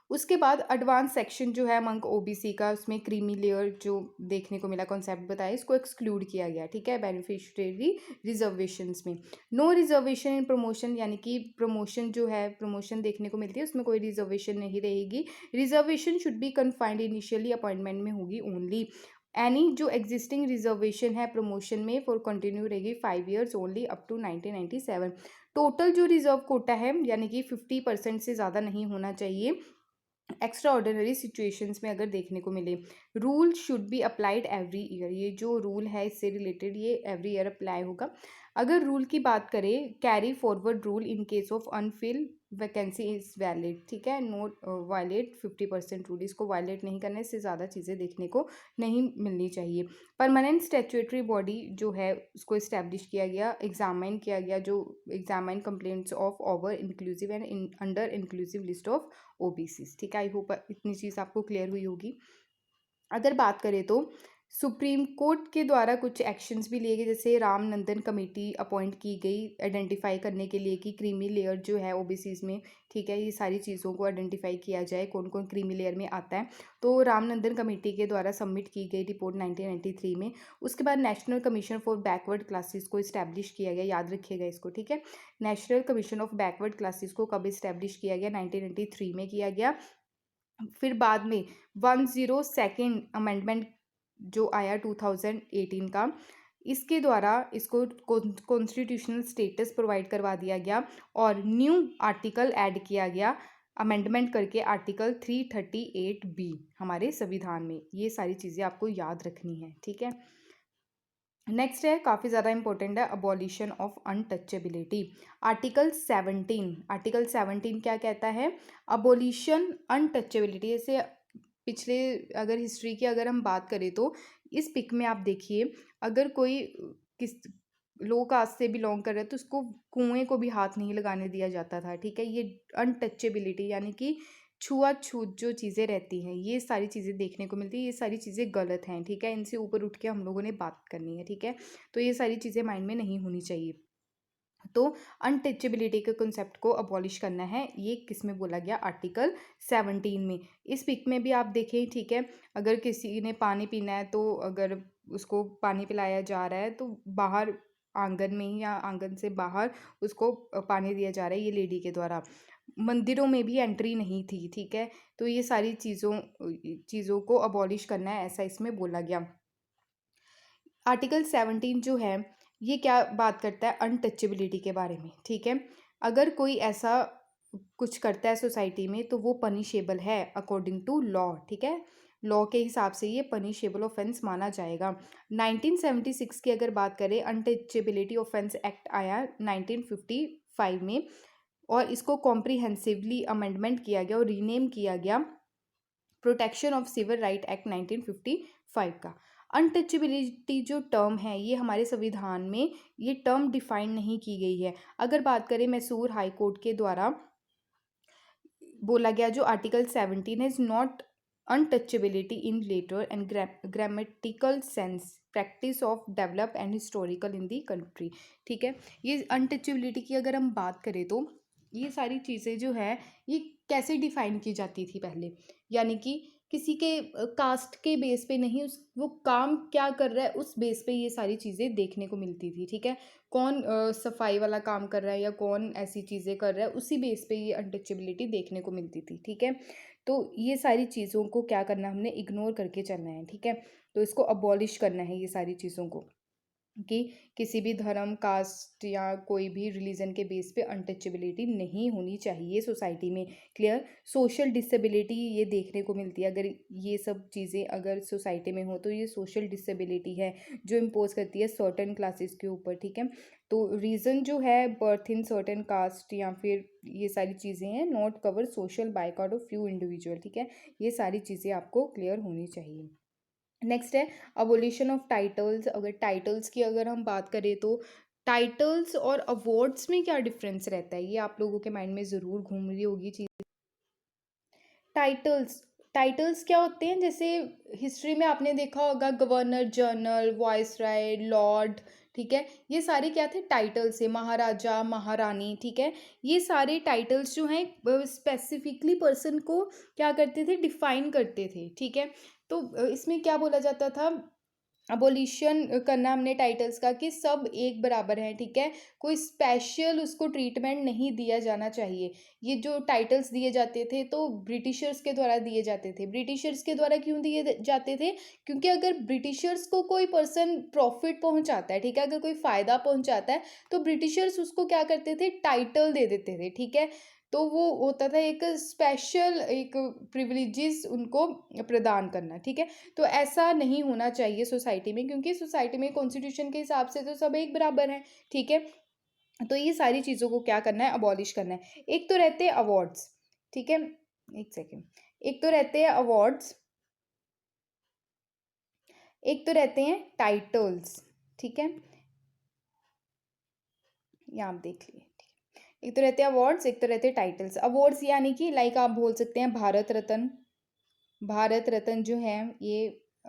उसके बाद एडवांस सेक्शन जो है अमंग ओबीसी का, उसमें क्रीमी लेयर जो देखने को मिला, कॉन्सेप्ट बताया, इसको एक्सक्लूड किया गया। ठीक है, बेनिफिशियरी रिजर्वेशंस में नो रिजर्वेशन इन प्रमोशन, यानी कि प्रमोशन जो है, प्रमोशन देखने को मिलती है उसमें कोई रिजर्वेशन नहीं रहेगी। Reservation should be confined initially appointment में होगी ओनली। एनी जो एग्जिस्टिंग रिजर्वेशन है प्रमोशन में फॉर कंटिन्यू रहेगी 5 years only up to 1997। Total जो रिजर्व कोटा है, यानी कि 50% से ज़्यादा नहीं होना चाहिए एक्स्ट्रा ऑर्डिनरी सिचुएशंस में अगर देखने को मिले। Rule should be applied every year, ये जो रूल है इससे रिलेटेड ये एवरी ईयर अप्लाई होगा। अगर रूल की बात करें, carry forward rule in case of unfill vacancy is valid. ठीक है, नोट वायलेट 50% रूल, इसको वायलेट नहीं करने, इससे ज़्यादा चीज़ें देखने को नहीं मिलनी चाहिए। परमानेंट स्टैट्यूटरी बॉडी जो है उसको इस्टेब्लिश किया गया, एग्जामाइन किया गया, जो examine complaints of over inclusive and under inclusive list of OBCs. ठीक है, आई होप इतनी चीज़ आपको क्लियर हुई होगी। अगर बात करें तो सुप्रीम कोर्ट के द्वारा कुछ एक्शंस भी लिए गए, जैसे रामनंदन कमेटी अपॉइंट की गई आइडेंटिफाई करने के लिए कि क्रीमी लेयर जो है ओबीसीज में। ठीक है, ये सारी चीज़ों को आइडेंटिफाई किया जाए कौन कौन क्रीमी लेयर में आता है, तो रामनंदन कमेटी के द्वारा सबमिट की गई रिपोर्ट 1993 में। उसके बाद national commission for backward classes को इस्टेब्लिश किया गया, याद रखिएगा इसको। ठीक है, national commission of backward classes को कब इस्टेब्लिश किया गया? 1993 में किया गया। फिर बाद में 102nd अमेंडमेंट जो आया 2018 का, इसके द्वारा इसको कॉन्स्टिट्यूशनल स्टेटस प्रोवाइड करवा दिया गया और न्यू आर्टिकल ऐड किया गया अमेंडमेंट करके, आर्टिकल 338B हमारे संविधान में। ये सारी चीज़ें आपको याद रखनी है। ठीक है, नेक्स्ट है, काफ़ी ज़्यादा इंपॉर्टेंट है, अबॉलिशन ऑफ अनटचेबिलिटी। आर्टिकल 17 क्या कहता है? Abolition untouchability. जैसे पिछले, अगर हिस्ट्री की अगर हम बात करें तो इस पिक में आप देखिए, अगर कोई किस लो कास्ट से बिलोंग कर रहा है तो उसको कुएं को भी हाथ नहीं लगाने दिया जाता था, ठीक है। ये अनटचेबिलिटी यानी कि छुआछूत जो चीज़ें रहती हैं, ये सारी चीज़ें देखने को मिलती है, ये सारी चीज़ें गलत हैं, ठीक है। इनसे ऊपर उठ के हम लोगों ने बात करनी है, ठीक है। तो ये सारी चीज़ें माइंड में नहीं होनी चाहिए। तो अनटचेबिलिटी के कॉन्सेप्ट को अबॉलिश करना है, ये किस में बोला गया? आर्टिकल 17 में। इस पिक में भी आप देखें, ठीक है, अगर किसी ने पानी पीना है तो अगर उसको पानी पिलाया जा रहा है तो बाहर आंगन में ही या आंगन से बाहर उसको पानी दिया जा रहा है, ये लेडी के द्वारा। मंदिरों में भी एंट्री नहीं थी, ठीक है। तो ये सारी चीज़ों को अबॉलिश करना है, ऐसा इसमें बोला गया। आर्टिकल 17 जो है ये क्या बात करता है? अनटचेबिलिटी के बारे में, ठीक है। अगर कोई ऐसा कुछ करता है सोसाइटी में तो वो पनिशेबल है अकॉर्डिंग टू लॉ, ठीक है। लॉ के हिसाब से ये पनिशेबल ऑफेंस माना जाएगा। 1976 की अगर बात करें, अनटचेबिलिटी ऑफेंस एक्ट आया 1955 में, और इसको कॉम्प्रिहेंसिवली अमेंडमेंट किया गया और रीनेम किया गया protection of civil right act 1955 का। अनटचेबिलिटी जो टर्म है ये हमारे संविधान में ये टर्म डिफाइन नहीं की गई है। अगर बात करें मैसूर हाई कोर्ट के द्वारा बोला गया, जो article 17 is not untouchability in letter and grammatical sense practice of develop and historical in the country, ठीक है। ये अनटचेबिलिटी की अगर हम बात करें तो ये सारी चीज़ें जो है ये कैसे डिफाइन की जाती थी पहले, यानी कि किसी के कास्ट के बेस पे नहीं, उस वो काम क्या कर रहा है उस बेस पे ये सारी चीज़ें देखने को मिलती थी, ठीक है। कौन सफाई वाला काम कर रहा है या कौन ऐसी चीज़ें कर रहा है, उसी बेस पे ये अनटचेबिलिटी देखने को मिलती थी, ठीक है। तो ये सारी चीज़ों को क्या करना, हमने इग्नोर करके चलना है, ठीक है। तो इसको अबॉलिश करना है ये सारी चीज़ों को, कि किसी भी धर्म, कास्ट या कोई भी रिलीजन के बेस पे अनटचेबिलिटी नहीं होनी चाहिए सोसाइटी में। क्लियर? सोशल डिसेबिलिटी ये देखने को मिलती है, अगर ये सब चीज़ें अगर सोसाइटी में हो तो ये सोशल डिसेबिलिटी है जो इम्पोज करती है सर्टेन क्लासेस के ऊपर, ठीक है। तो रीज़न जो है बर्थ इन सर्टेन कास्ट या फिर ये सारी चीज़ें हैं, not cover social boycott of few individual, ठीक है। ये सारी चीज़ें आपको क्लियर होनी चाहिए। नेक्स्ट है अबोलिशन ऑफ टाइटल्स। अगर टाइटल्स की अगर हम बात करें तो टाइटल्स और अवार्ड्स में क्या डिफरेंस रहता है, ये आप लोगों के माइंड में ज़रूर घूम रही होगी चीज़। टाइटल्स टाइटल्स क्या होते हैं? जैसे हिस्ट्री में आपने देखा होगा गवर्नर जनरल, वाइसराय, लॉर्ड, ठीक है। ये सारे क्या थे? टाइटल्स है। महाराजा, महारानी, ठीक है। ये सारे टाइटल्स जो हैं स्पेसिफिकली पर्सन को क्या करते थे? डिफाइन करते थे, ठीक है। तो इसमें क्या बोला जाता था? अबोलिशन करना हमने टाइटल्स का, कि सब एक बराबर हैं, ठीक है। कोई स्पेशल उसको ट्रीटमेंट नहीं दिया जाना चाहिए। ये जो टाइटल्स दिए जाते थे तो ब्रिटिशर्स के द्वारा दिए जाते थे। ब्रिटिशर्स के द्वारा क्यों दिए जाते थे? क्योंकि अगर ब्रिटिशर्स को कोई पर्सन प्रॉफिट पहुंचाता है, ठीक है, अगर कोई फ़ायदा पहुंचाता है तो ब्रिटिशर्स उसको क्या करते थे? टाइटल दे देते थे, ठीक है। तो वो होता था एक स्पेशल एक प्रिविलेजेस उनको प्रदान करना, ठीक है। तो ऐसा नहीं होना चाहिए सोसाइटी में, क्योंकि सोसाइटी में कॉन्स्टिट्यूशन के हिसाब से तो सब एक बराबर हैं, ठीक है। तो ये सारी चीज़ों को क्या करना है? अबॉलिश करना है। एक तो रहते हैं अवार्ड्स, ठीक है। एक सेकेंड। एक तो रहते हैं अवार्ड्स, एक तो रहते हैं टाइटल्स, ठीक है। यहाँ आप देख लिए, एक तो रहते हैं अवार्ड्स, एक तो रहते हैं टाइटल्स। अवार्ड्स यानी कि लाइक आप बोल सकते हैं भारत रत्न। भारत रत्न जो है ये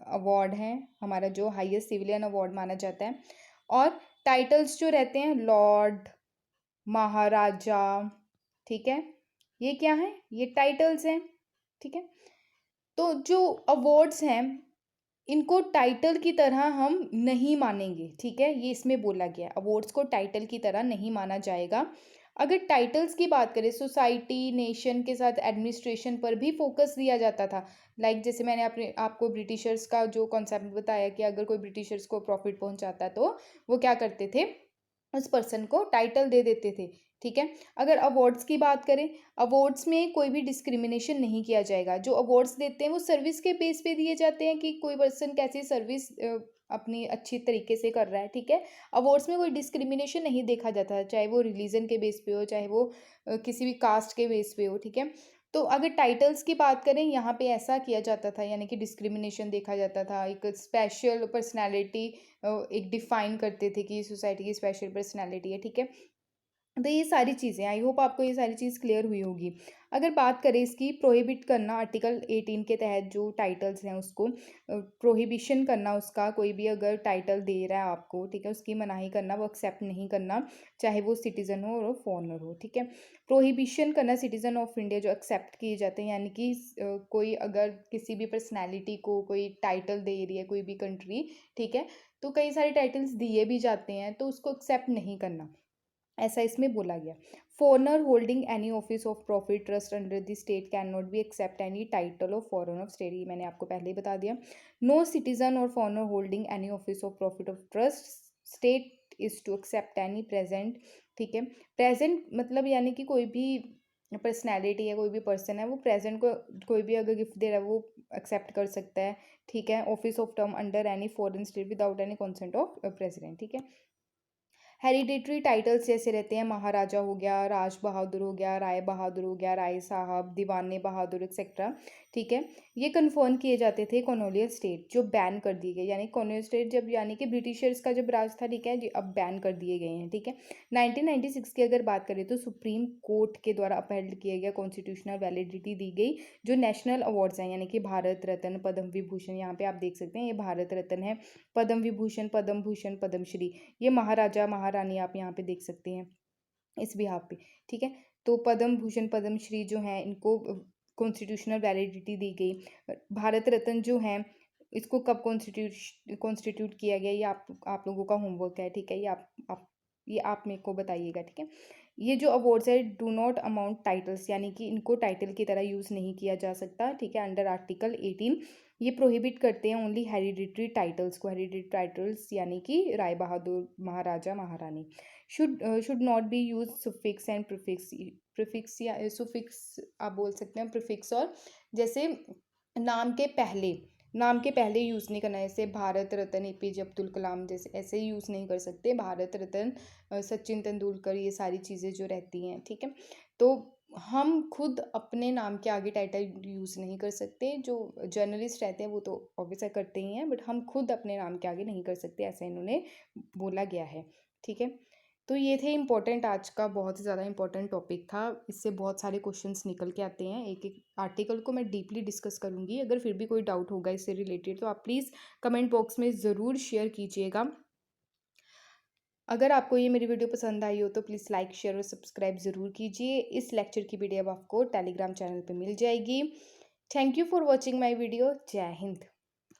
अवार्ड है हमारा, जो हाईएस्ट सिविलियन अवार्ड माना जाता है। और टाइटल्स जो रहते हैं लॉर्ड, महाराजा, ठीक है, ये क्या है? ये टाइटल्स हैं, ठीक है। तो जो अवार्ड्स हैं इनको टाइटल की तरह हम नहीं मानेंगे, ठीक है। ये इसमें बोला गया है अवार्ड्स को टाइटल की तरह नहीं माना जाएगा। अगर टाइटल्स की बात करें, सोसाइटी नेशन के साथ एडमिनिस्ट्रेशन पर भी फोकस दिया जाता था। लाइक जैसे मैंने अपने आपको ब्रिटिशर्स का जो कॉन्सेप्ट बताया कि अगर कोई ब्रिटिशर्स को प्रॉफिट पहुंचाता है तो वो क्या करते थे? उस पर्सन को टाइटल दे देते थे, ठीक है। अगर अवार्ड्स की बात करें, अवार्ड्स में कोई भी डिस्क्रिमिनेशन नहीं किया जाएगा। जो अवार्ड्स देते हैं वो सर्विस के बेस पे दिए जाते हैं कि कोई पर्सन कैसी सर्विस अपनी अच्छी तरीके से कर रहा है, ठीक है। अवार्ड्स में कोई डिस्क्रिमिनेशन नहीं देखा जाता, चाहे वो रिलीजन के बेस पे हो, चाहे वो किसी भी कास्ट के बेस पे हो, ठीक है। तो अगर टाइटल्स की बात करें, यहाँ पे ऐसा किया जाता था, यानी कि डिस्क्रिमिनेशन देखा जाता था। एक स्पेशल पर्सनैलिटी एक डिफाइन करते थे कि सोसाइटी की स्पेशल पर्सनैलिटी है, ठीक है। तो ये सारी चीज़ें, आई होप आपको ये सारी चीज़ क्लियर हुई होगी। अगर बात करें इसकी प्रोहिबिट करना, आर्टिकल 18 के तहत जो टाइटल्स हैं उसको प्रोहिबिशन करना, उसका कोई भी अगर टाइटल दे रहा है आपको, ठीक है, उसकी मनाही करना, वो एक्सेप्ट नहीं करना, चाहे वो सिटीज़न हो और फॉरेनर हो, ठीक है। प्रोहिबिशन करना सिटीज़न ऑफ इंडिया जो एक्सेप्ट किए जाते हैं, यानी कि कोई अगर किसी भी पर्सनैलिटी को कोई टाइटल दे रही है कोई भी कंट्री, ठीक है, तो कई सारे टाइटल्स दिए भी जाते हैं, तो उसको एक्सेप्ट नहीं करना, ऐसा इसमें बोला गया। Foreigner holding any office of profit trust under the state can not be accept any title of foreign of state, ये मैंने आपको पहले ही बता दिया। नो सिटीजन और foreigner holding any office of profit of trust state is to accept any present, ठीक है। प्रेजेंट मतलब यानी कि कोई भी पर्सनैलिटी है, कोई भी पर्सन है, वो प्रेजेंट को कोई भी अगर गिफ्ट दे रहा है वो एक्सेप्ट कर सकता है, ठीक है। Office of term under any foreign state without any consent of president, ठीक है। हेरिडिटरी टाइटल्स जैसे रहते हैं, महाराजा हो गया, राज बहादुर हो गया, राय बहादुर हो गया, राय साहब, दीवाने बहादुर एक्सेट्रा, ठीक है। ये कन्फर्म किए जाते थे कॉलोनियल स्टेट जो बैन कर दिए गए, यानी कॉलोनियल स्टेट जब, यानी कि ब्रिटिशर्स का जब राज था, ठीक है जी, अब बैन कर दिए गए हैं, ठीक है। 1996 की अगर बात करें तो सुप्रीम कोर्ट के द्वारा अपहेल्ड किया गया कॉन्स्टिट्यूशनल वैलिडिटी दी गई जो नेशनल अवार्ड्स हैं, यानी कि भारत रत्न, पद्म विभूषण, यहाँ पे आप देख सकते हैं ये भारत रत्न है, पद्म विभूषण, पद्म भूषण, पद्मश्री, ये महाराजा महारानी आप यहाँ पे देख सकते हैं इस बिहाफ पे, ठीक है। तो पद्म भूषण पद्मश्री जो है इनको कॉन्स्टिट्यूशनल वैलिडिटी दी गई। भारत रत्न जो है इसको कब कॉन्स्टिट्यूट किया गया, ये आप लोगों का होमवर्क है, ठीक है। ये आप मेरे को बताइएगा, ठीक है। ये जो अवार्ड्स है डू नॉट अमाउंट टाइटल्स, यानी कि इनको टाइटल की तरह यूज़ नहीं किया जा सकता, ठीक है। अंडर आर्टिकल 18 ये प्रोहिबिट करते हैं ओनली हेरिडिटरी टाइटल्स को, हेरिडिटरी टाइटल्स यानी कि राय बहादुर, महाराजा महारानी। Should not be use suffix and prefix, prefix या सुफिक्स आप बोल सकते हैं, प्रीफिक्स, और जैसे नाम के पहले यूज़ नहीं करना है, जैसे भारत रत्न एपीजे अब्दुल कलाम, जैसे ऐसे यूज़ नहीं कर सकते, भारत रत्न सचिन तेंदुलकर, ये सारी चीज़ें जो रहती हैं, ठीक है। तो हम खुद अपने नाम के आगे टाइटल यूज़ नहीं कर सकते, जो जर्नलिस्ट रहते हैं वो तो ऑब्वियसली करते ही हैं, बट हम खुद अपने नाम के आगे नहीं कर सकते, ऐसा इन्होंने बोला गया है, ठीक है। तो ये थे इम्पोर्टेंट, आज का बहुत ही ज़्यादा इम्पोर्टेंट टॉपिक था, इससे बहुत सारे क्वेश्चंस निकल के आते हैं, एक एक आर्टिकल को मैं डीपली डिस्कस करूँगी। अगर फिर भी कोई डाउट होगा इससे रिलेटेड तो आप प्लीज़ कमेंट बॉक्स में ज़रूर शेयर कीजिएगा। अगर आपको ये मेरी वीडियो पसंद आई हो तो प्लीज़ लाइक शेयर और सब्सक्राइब ज़रूर कीजिए। इस लेक्चर की पीडीएफ आपको टेलीग्राम चैनल पे मिल जाएगी। Thank you for watching my video. जय हिंद।